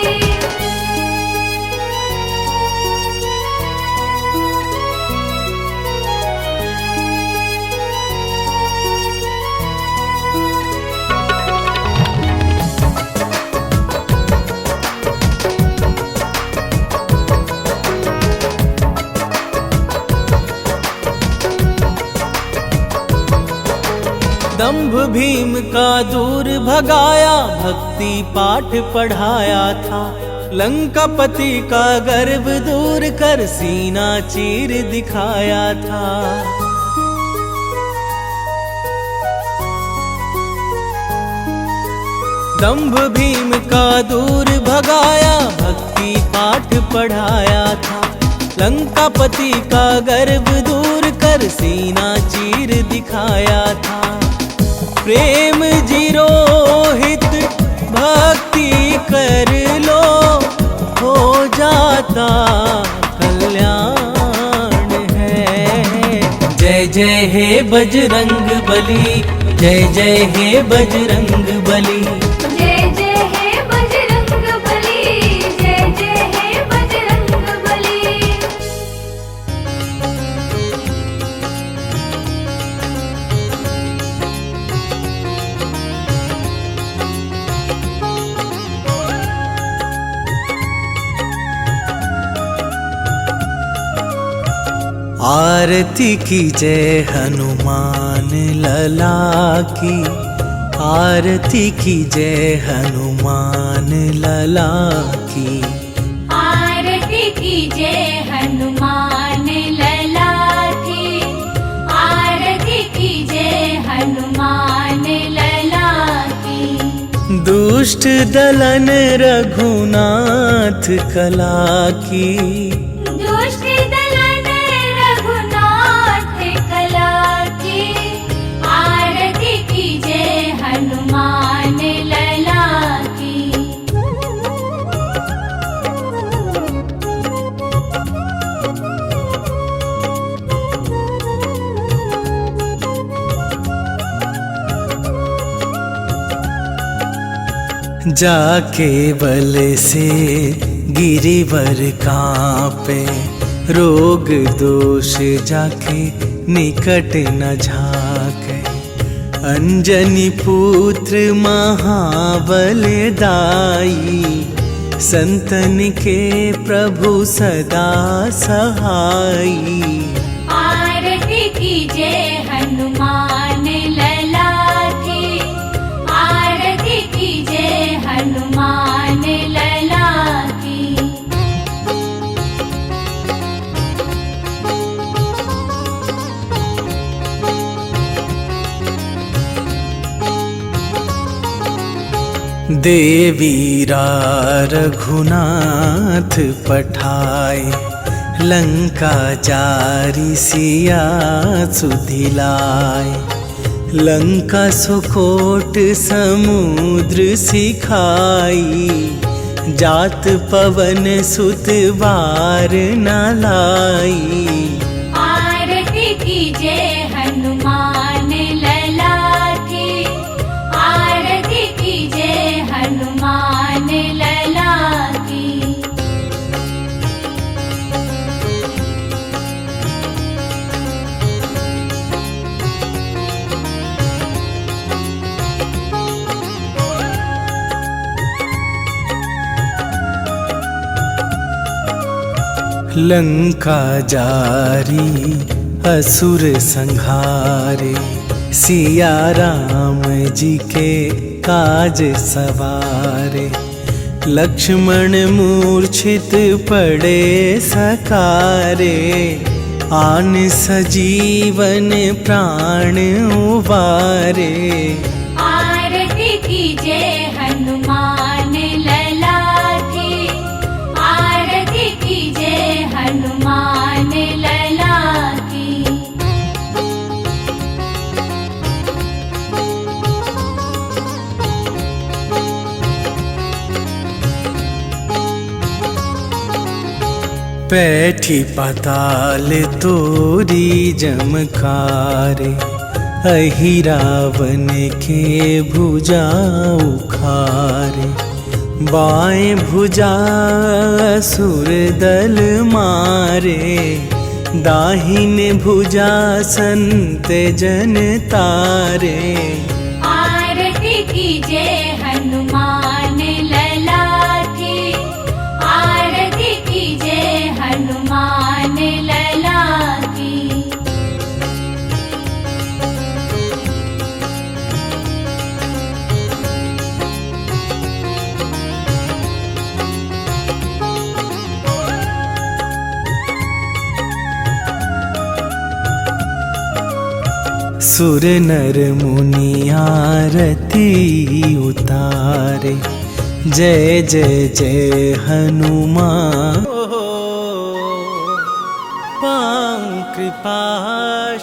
दंभ भीम का दूर भगाया, भक्ति पाठ पढ़ाया था। लंकापति का गर्व दूर कर सीना चीर दिखाया था। दंभ भीम का दूर भगाया, भक्ति पाठ पढ़ाया था। लंकापति का गर्व दूर कर सीना चीर दिखाया था। प्रेम जीरोहित भक्ति कर लो, हो जाता कल्याण है। जय जय हे बजरंग बली, जय जय हे बजरंग बली। जय जय हे बजरंग बली, जय जय हे बजरंग बली। आरती कीजे हनुमान लला की, आरती कीजे हनुमान लला की। आरती कीजे हनुमान लला की, आरती कीजे हनुमान लला की। दुष्ट दलन रघुनाथ कला की, दुष्ट दलन रघुनाथ कला की। आरती कीजे हनुमान लला की। जाके बल से गिरिवर कांपे, रोग दोष जाके निकट न झाके। अंजनी पुत्र महाबल दाई, संतन के प्रभु सदा सहाई। आरती कीजे हनुमान लला की, आरती कीजे हनुमान लला की। देवीरा रघुनाथ पठाए, लंका जारी सिया सुधिलाए। लंका सुकोट समुद्र सिखाई, जात पवन सुत बार न लाई। आरती कीजे हनुमान लला की, आरती कीजे हनुमान लला की। लंका जारी असुर संहारे, सिया राम जी के काज सवारे। लक्ष्मण मूर्छित पड़े सकारे, आन सजीवन प्राण उबारे। आरती कीजे हनुमान लला की, आरती कीजे हनुमान लला की। बैठी पाताल तोरी जमकारे, अहि रावण के भुजा उखारे। बाएं भुजा असुर दल मारे, दाहिन भुजा संत जन तारे। आरती कीजे हनुमान लला की, आरती कीजे हनुमान लला की। सुर नर मुनि आरती उतारे, जय जय जय हनुमान। पाऊं कृपा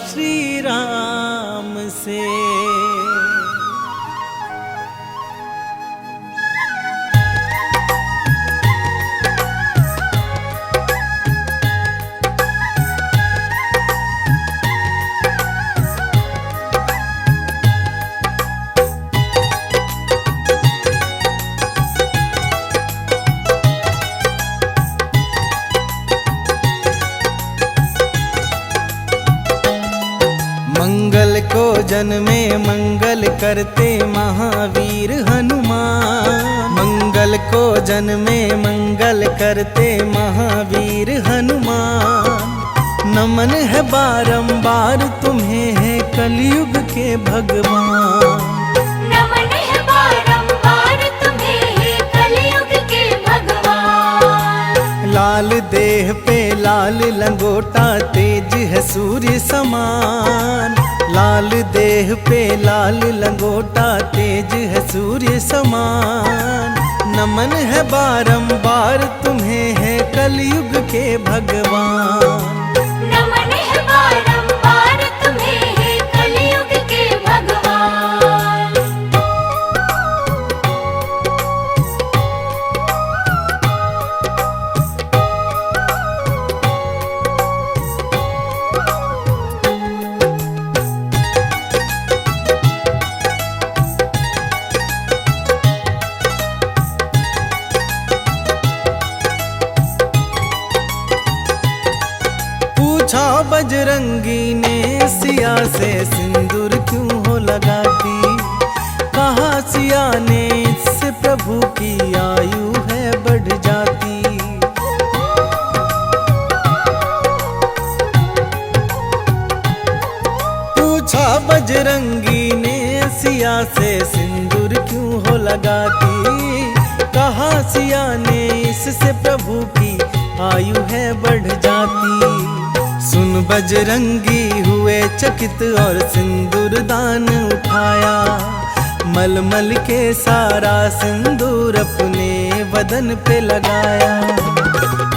श्री राम से। मंगल को जन्मे मंगल करते महावीर हनुमान। मंगल को जन्मे मंगल करते महावीर हनुमान। नमन है बारंबार तुम्हें है कलयुग के भगवान। नमन है बारंबार तुम्हें है कलयुग के भगवान। लाल देह पे लाल लंगोटा तेज है सूर्य समान। लाल देह पे लाल लंगोटा तेज है सूर्य समान। नमन है बारंबार तुम्हें है कलयुग के भगवान। नमन है बारंबार तुम्हें है कलयुग के भगवान। पूछा बजरंगी ने सिया से सिंदूर क्यों हो लगाती। कहा सिया ने इससे प्रभु की आयु है बढ़ जाती। पूछा बजरंगी ने सिया से सिंदूर क्यों हो लगाती। कहा सिया ने इससे प्रभु की आयु है बढ़ जाती। सुन बजरंगी हुए चकित और सिंदूर दान उठाया। मलमल के सारा सिंदूर अपने बदन पे लगाया।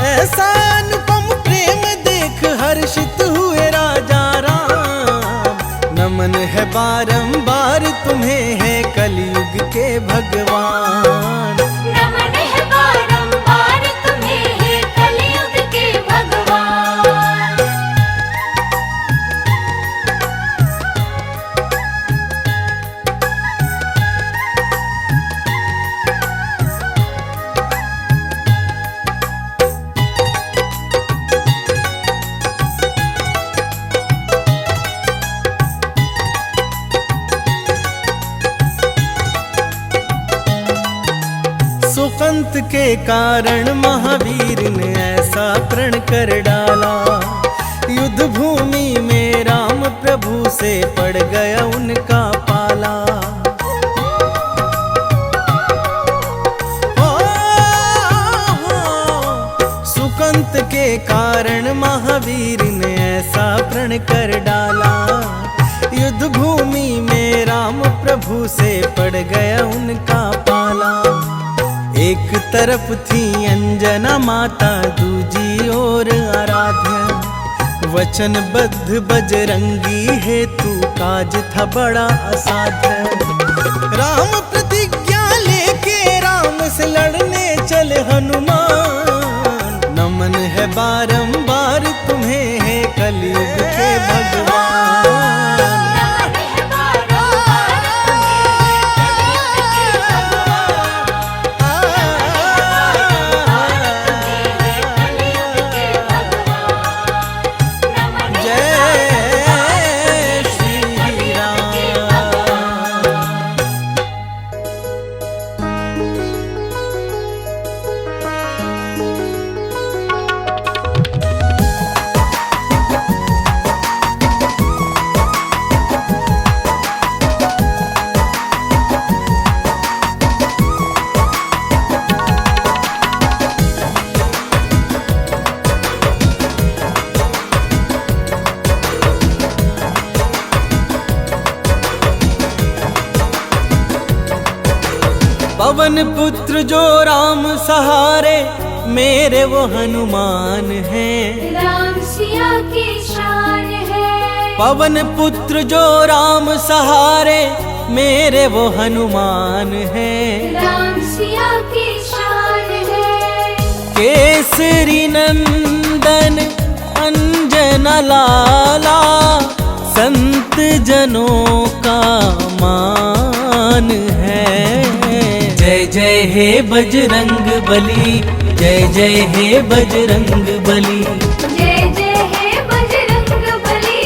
ऐसा अनुपम प्रेम देख हर्षित हुए राजा राम। नमन है बारंबार तुम्हें है कलयुग के भगवान। नमन है बारंबार तुम्हें है कलयुग के भगवान। सुकंत के कारण महावीर ने ऐसा प्रण कर डाला। युद्ध भूमि में राम प्रभु से पड़ गया उनका पाला। सुकंत के कारण महावीर ने ऐसा प्रण कर डाला। युद्ध भूमि में राम प्रभु से पड़ गया उनका पाला। एक तरफ थी अंजना माता दूजी ओर आराध्या। वचनबद्ध बजरंगी हेतु काज था बड़ा असाध्य। राम प्रतिज्ञा लेके राम से लड़ने चले हनुमान। नमन है बारंबार तुम्हें है कलयुग के भगवान। नमन है बारंबार जय श्री राम। पवन पुत्र जो राम सहारे मेरे वो हनुमान हैं। राम सिया की शान है। पवन पुत्र जो राम सहारे मेरे वो हनुमान हैं। राम सिया की शान है। केसरी नंदन अंजना लाला संत जनों का मान है। जय जय हे बजरंग बली, जय जय हे बजरंग बली। जय जय हे बजरंग बली,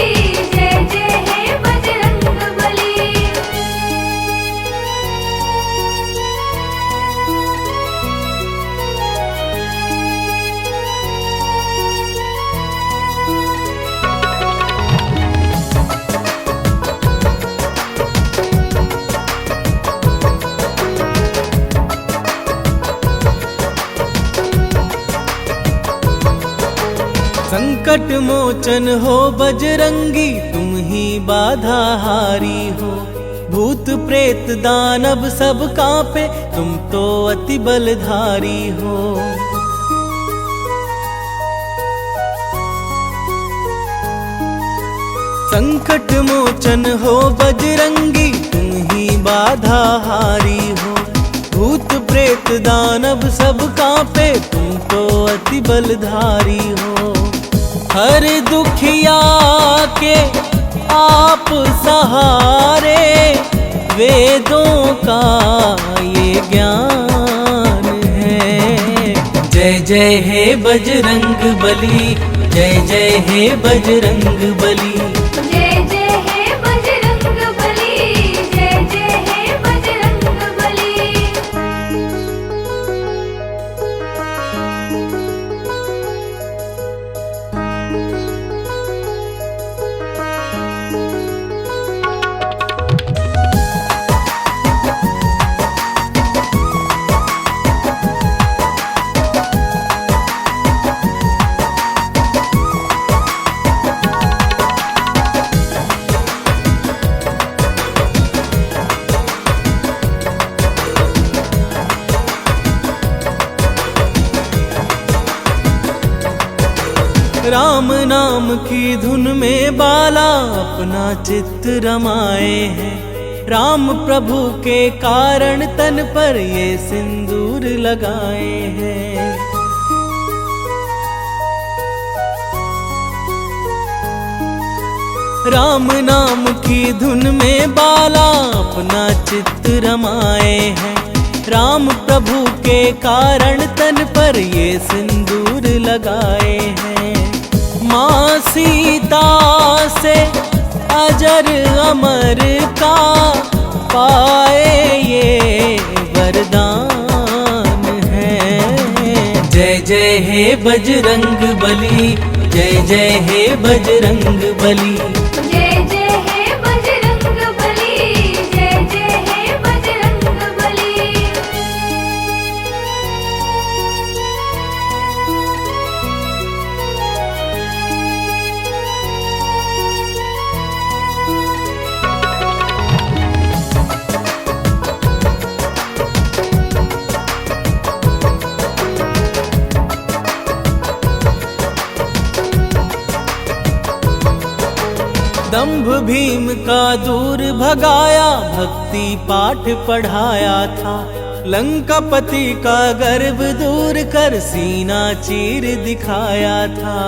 जय जय हे बजरंग बली। संकट मोचन हो बजरंगी, तुम ही बाधा हारी हो। भूत प्रेत दानव सब कांपे, तुम तो अति बलधारी हो। संकट मोचन हो बजरंगी, तुम ही बाधा हारी हो। भूत प्रेत दानव सब कांपे, तुम तो अति बलधारी हो। हर दुखिया के आप सहारे, वेदों का ये ज्ञान है। जय जय हे बजरंग बली, जय जय हे बजरंग बली। जय जय हे बजरंग बली, जय जय हे बजरंग बली। राम नाम की धुन में बाला अपना चित्त रमाए हैं। राम प्रभु के कारण तन पर ये सिंदूर लगाए हैं। राम नाम की धुन में बाला अपना चित्त रमाए हैं। राम प्रभु के कारण तन पर ये सिंदूर लगाए हैं। माँ सीता से अजर अमर का पाए ये वरदान है। जय जय हे बजरंग बली, जय जय हे बजरंग बली। जय जय हे बजरंग बली, जय जय हे बजरंग बली। दंभ भीम का दूर भगाया, भक्ति पाठ पढ़ाया था। लंकापति का गर्व दूर कर सीना चीर दिखाया था।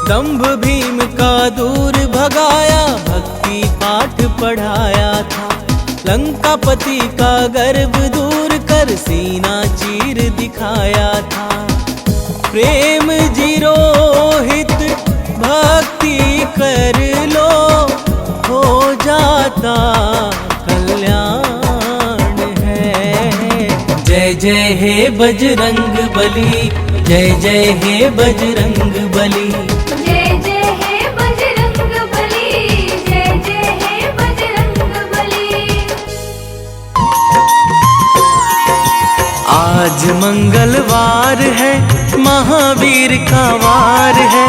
दंभ भीम का दूर भगाया, भक्ति पाठ पढ़ाया था। लंकापति का गर्व दूर कर सीना चीर दिखाया था। प्रेम जीरोहित भक्ति कर लो, हो जाता कल्याण है। जय जय हे बजरंग बली, जय जय हे बजरंग बली। जय जय हे बजरंग बली, जय जय हे बजरंग बली। आज मंगलवार है, महावीर का वार है।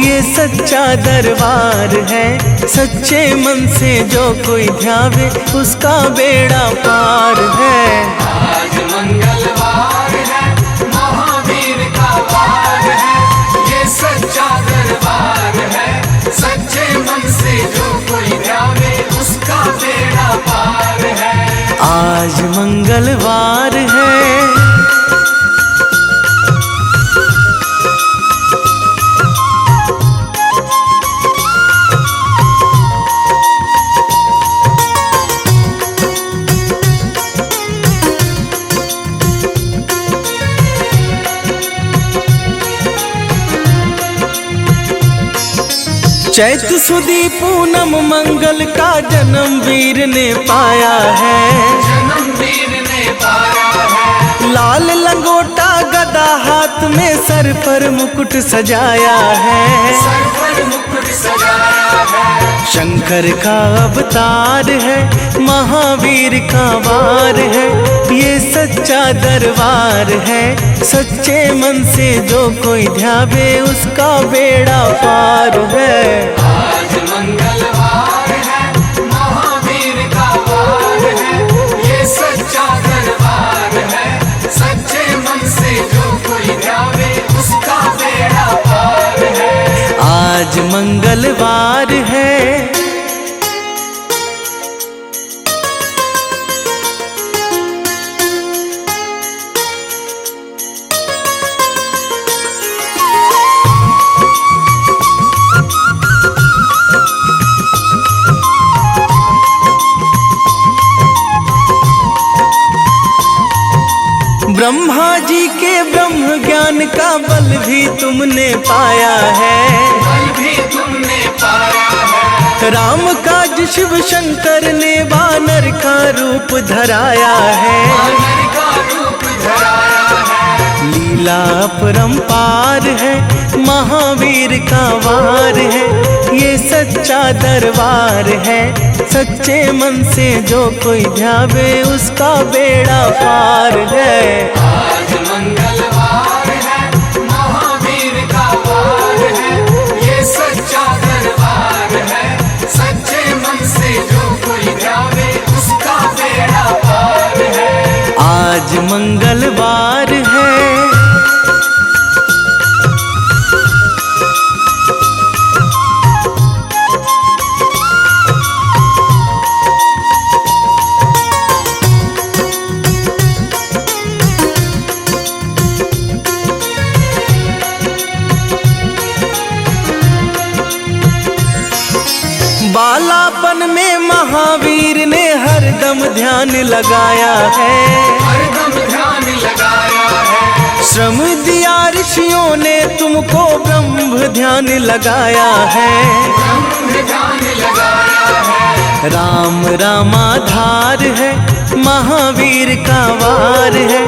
ये सच्चा दरबार है, सच्चे मन से जो कोई ध्यावे उसका बेड़ा पार है। आज मंगलवार है, महावीर का वार है। ये सच्चा दरबार है, सच्चे मन से जो कोई ध्यावे उसका बेड़ा पार है। आज मंगलवार है। चैत सुदी पूनम मंगल का जन्म वीर ने पाया है। जन्म वीर ने पाया है। लाल लंगोटा गदा हाथ हाथ में सर पर मुकुट सजाया है, सर पर मुकुट सजाया है। शंकर का अवतार है, महावीर का वार है, ये सच्चा दरबार है। सच्चे मन से जो कोई ध्यावे उसका बेड़ा पार है। आज मंगलवार है, महावीर का वार है, ये सच्चा दरबार है। सच्चे मन से जो कोई ध्यावे उसका बेड़ा पार है। आज मंगलवार है। ब्रह्मा जी के ब्रह्म ज्ञान का बल भी तुमने पाया है, बल भी तुमने पाया है। राम काज शिव शंकर ने वानर का रूप धराया है, वानर का रूप धराया है। लीला अपरंपार है, महावीर का वार है, ये सच्चा दरबार है। सच्चे मन से जो कोई ध्यावे उसका बेड़ा पार है। आज मंगलवार है, महावीर का वार है, ये सच्चा दरबार है। सच्चे मन से जो कोई ध्यावे उसका बेड़ा पार है। आज मंगलवार है। बालापन में महावीर ने हरदम ध्यान लगाया है, हरदम ध्यान लगाया है। श्रम दिया ऋषियों ने तुमको ब्रह्म ध्यान लगाया है। ब्रह्म ध्यान लगाया है। राम रामाधार है, महावीर का वार है,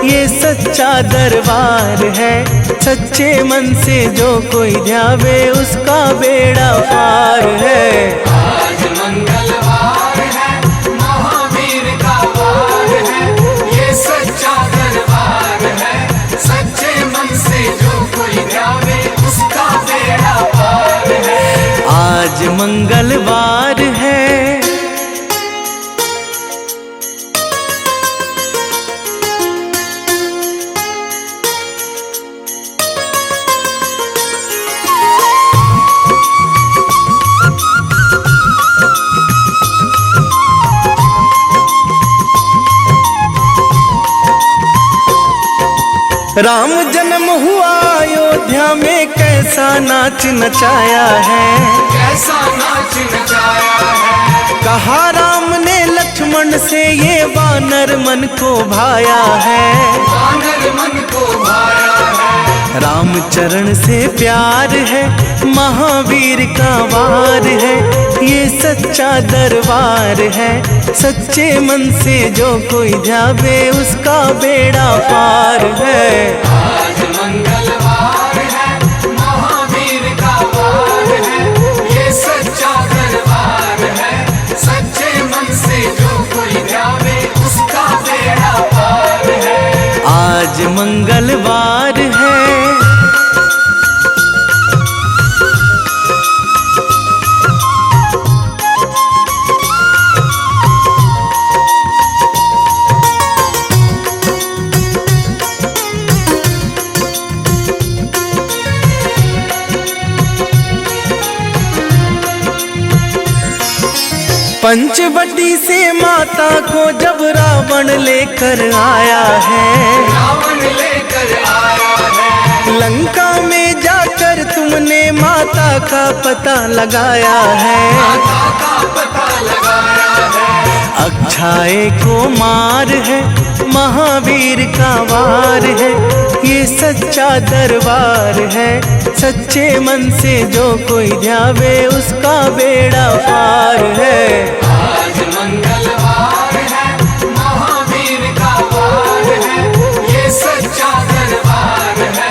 ये सच्चा दरबार है। सच्चे मन से जो कोई ध्यावे उसका बेड़ा पार है। आज मंगलवार है, महावीर का वार है, ये सच्चा दरबार है। सच्चे मन से जो कोई ध्यावे उसका बेड़ा पार है। आज मंगलवार है। राम जन्म हुआ अयोध्या में, कैसा नाच नचाया है, कैसा नाच नचाया है। कहा राम ने लक्ष्मण से ये वानर मन को भाया है, वानर मन को भाया है। राम चरण से प्यार है, महावीर का वार है, ये सच्चा दरबार है। सच्चे मन से जो कोई ध्यावे उसका बेड़ा पार है। आज मंगलवार है, महावीर का वार है, ये सच्चा दरबार है। सच्चे मन से जो कोई ध्यावे उसका बेड़ा पार है। आज मंगलवार है। पंचवटी से माता को जब रावण लेकर आया है, रावण लेकर आया है। लंका में जाकर तुमने माता का पता लगाया है, माता का पता लगाया है। अक्षय को मार है, महावीर का वार है, ये सच्चा दरबार है। सच्चे मन से जो कोई ध्यावे उसका बेड़ा पार है। आज मंगलवार है, महावीर का वार है, ये सच्चा दरबार है।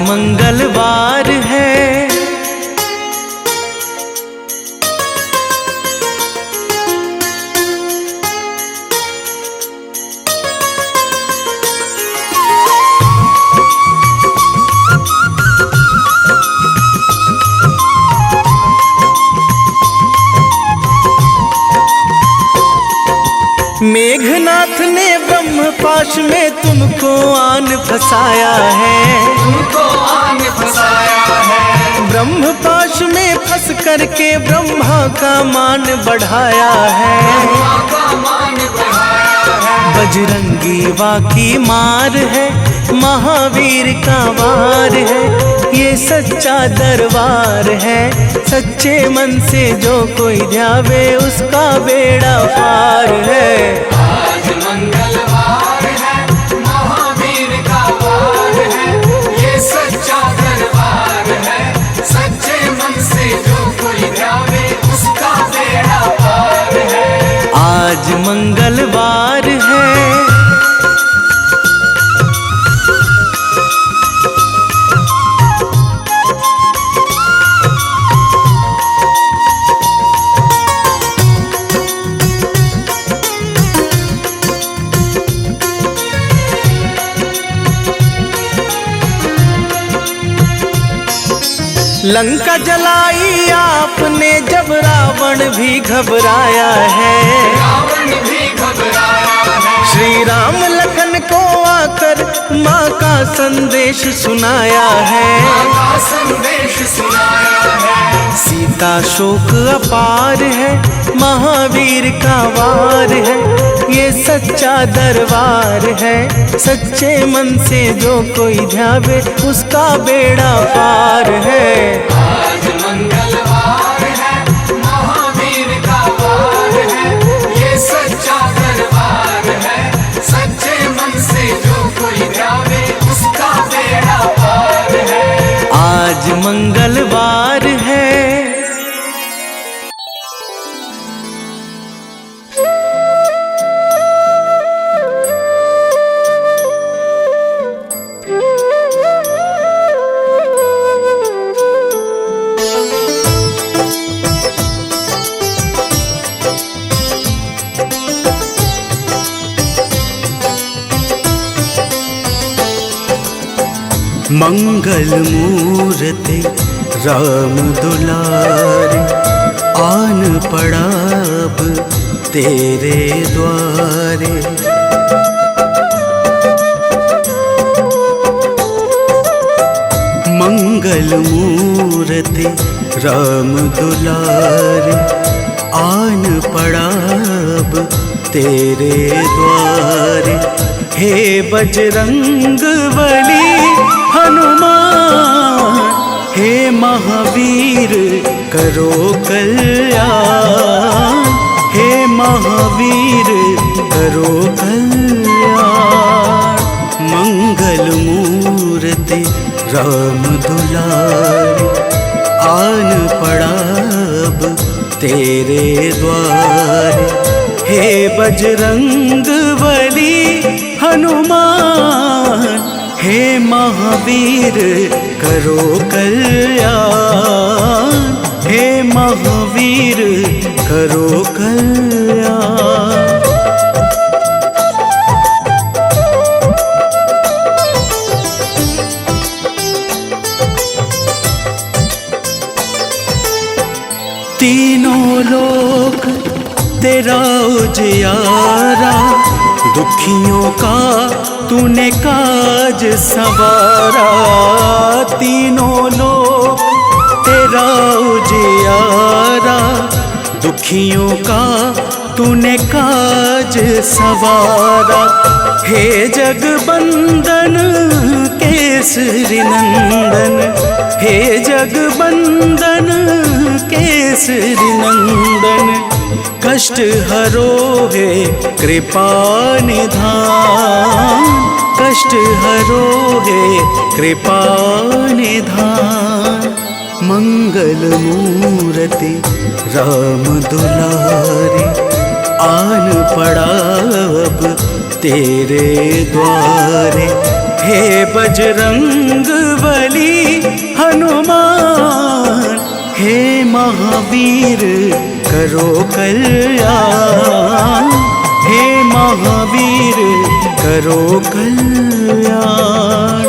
मंगलवार है। मेघनाथ ने ब्रह्मपाश में तुमको आन फंसाया है। तुमको आन फंसाया है। ब्रह्मपाश में फंस करके ब्रह्मा का मान बढ़ाया है। ब्रह्मा का मान बढ़ाया है। बजरंगी वाकी मार है, महावीर का वार है। ये सच्चा दरबार है, सच्चे मन से जो कोई ध्यावे उसका बेड़ा पार है। आज मंगलवार है, महावीर का वार है। ये सच्चा दरबार है, सच्चे मन से जो कोई ध्यावे उसका बेड़ा पार है। आज मंगलवार है। लंका जलाई आपने जब रावण भी घबराया है। रावण भी घबराया है। श्री राम लखन को आकर माँ का संदेश सुनाया है। माँ का संदेश सुनाया है। सीता शोक अपार है, महावीर का वार है। ये सच्चा दरबार है, सच्चे मन से जो कोई ध्यावे उसका बेड़ा पार है। आज मंगलवार है, महावीर का वार है। ये सच्चा दरबार है, सच्चे मन से जो कोई ध्यावे उसका बेड़ा पार है। आज मंगलवार है। मंगल मूर्ति राम दुलारे, आन पड़ा अब तेरे द्वारे। मंगल मूर्ति राम दुलारे, आन पड़ा अब तेरे द्वारे। हे बजरंग बली हनुमान, हे महावीर करो कल्याण। हे महावीर करो कल्याण। मंगल मूर्ति राम दुलारे, आन पड़ा अब तेरे द्वारे। हे बजरंग बली हनुमान, हे महावीर करो कल्याण। हे महावीर करो कल्याण। तीनों लोक तेरा उजियारा, दुखियों का तूने काज सवारा। तीनों लोक तेरा उजियारा, दुखियों का तूने काज सवारा। हे जगबंदन केसरी नंदन, हे जगबंदन केसरी नंदन। कष्ट हरो है कृपा निधान, कष्ट हरो है कृपा निधान। मंगल मूर्ति राम दुलारे, आन पड़ा अब तेरे द्वारे। हे बजरंग बली हनुमान, हे महावीर करो कल्याण, हे महावीर करो कल्याण।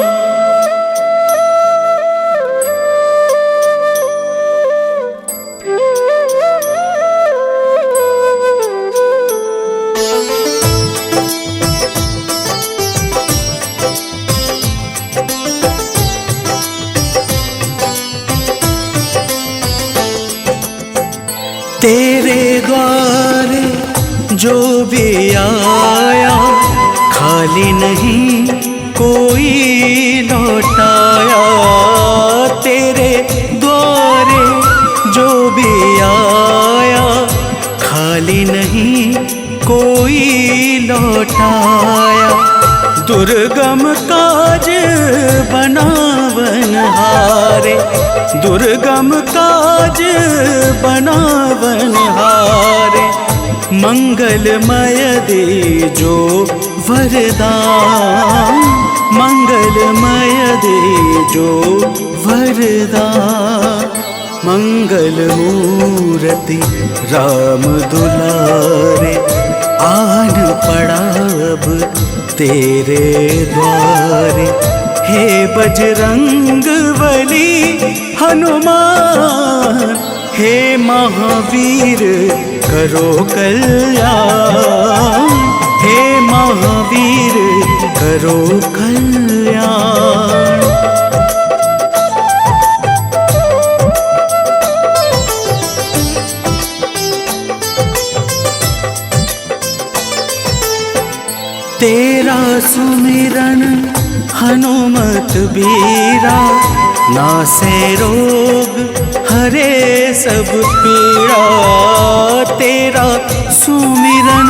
तेरे द्वारे जो भी आया, खाली नहीं कोई लौटाया। तेरे द्वारे जो भी आया, खाली नहीं कोई लौटाया। दुर्गम काज बनावनहारे, दुर्गम काज बनावनहारे। मंगलमय दे जो वरदान, मंगलमय दे जो वरदान। मंगल मूर्ति राम दुलारे, आन पड़ा अब तेरे द्वारे। हे बजरंग बली हनुमान, हे महावीर करो कल्याण, हे महावीर करो कल्याण। तेरा सुमिरन हनुमत बीरा, नासे रोग हरे सब पीड़ा। तेरा सुमिरन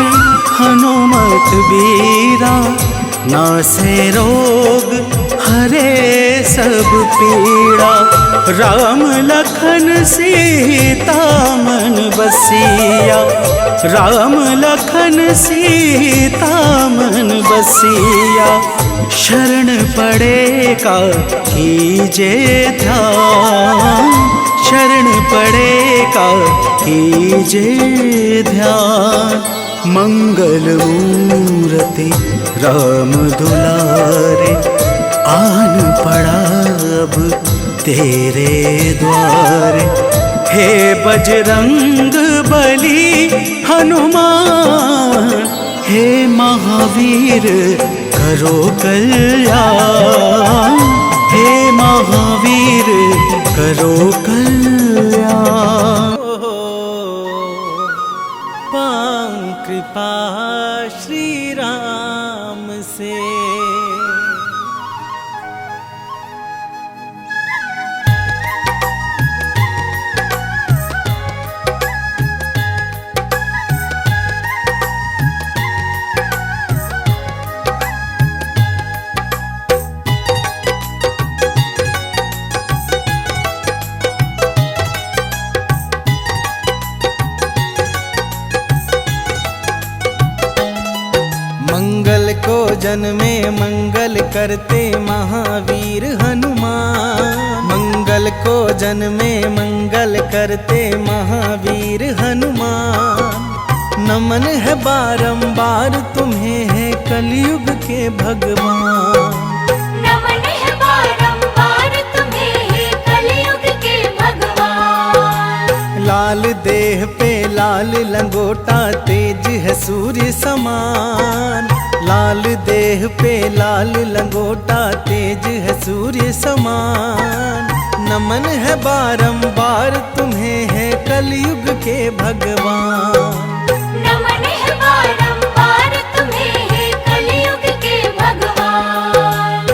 हनुमत बीरा, नासे रोग हरे सब पीड़ा। राम लखन सीता मन बसिया, राम लखन सीता मन बसिया। शरण पड़ेगा कीजे ध्यान, शरण पड़ेगा कीजे ध्यान। मंगल मूर्ति राम दुलारे, आन पड़ा अब तेरे द्वारे। हे बजरंग बली हनुमान, हे महावीर करो कल्याण, हे महावीर करो कल्याण। पाऊं कृपा श्री राम से, मंगल को जन्मे मंगल करते महावीर हनुमान। मंगल को जन्मे मंगल करते महावीर हनुमान। नमन है बारंबार तुम्हें है कलयुग के भगवान। नमन है बारंबार तुम्हें है कलयुग के भगवान। लाल देह पे लाल लंगोटा तेज है सूर्य समान। लाल देह पे लाल लंगोटा तेज है सूर्य समान। नमन है बारंबार तुम्हें है कलयुग के भगवान। नमन है बारंबार तुम्हें है कलयुग के भगवान।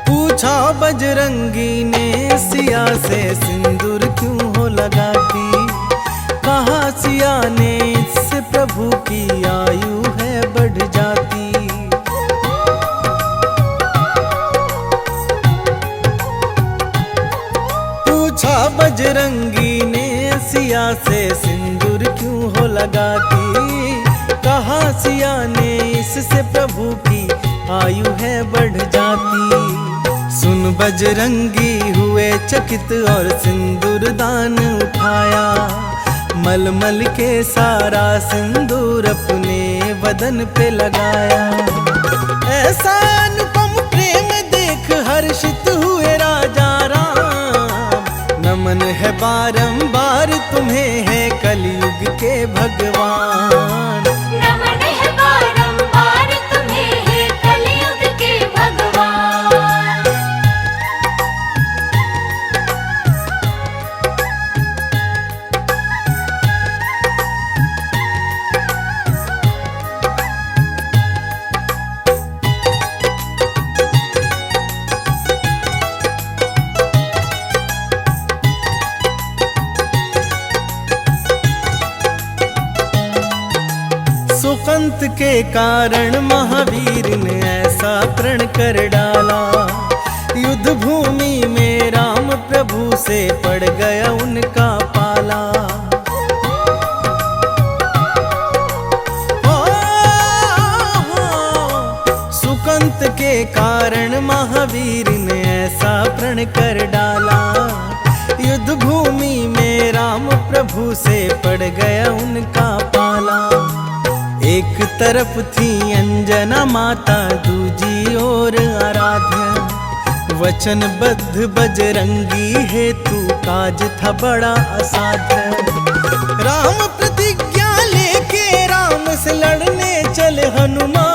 पूछा बजरंगी ने सिया से सिंदूर क्यों हो लगाती। कहा सिया ने इससे प्रभु की आयु है बढ़ जाती। पूछा बजरंगी ने सिया से सिंदूर क्यों हो लगाती। कहा सिया ने इससे प्रभु की आयु है बढ़ जाती। सुन बजरंगी हुए चकित और सिंदूर दान उठाया। मलमल के सारा सिंदूर अपने बदन पे लगाया। ऐसा अनुपम प्रेम देख हर्षित हुए राजा राम। नमन है बारंबार तुम्हें है कलयुग के भगवान। नमन है बारंबार तुम्हें है कलयुग के भगवान। सुकंत के कारण महावीर ने ऐसा प्रण कर डाला। युद्ध भूमि में राम प्रभु से पड़ गया उनका पाला। सुकंत के कारण महावीर ने ऐसा प्रण कर डाला। युद्ध भूमि में राम प्रभु से पड़ गया उनका पाला। एक तरफ थी अंजना माता दूजी ओर आराध्या। वचनबद्ध बजरंगी हेतु काज था बड़ा असाध्य। राम प्रतिज्ञा लेके राम से लड़ने चले हनुमान।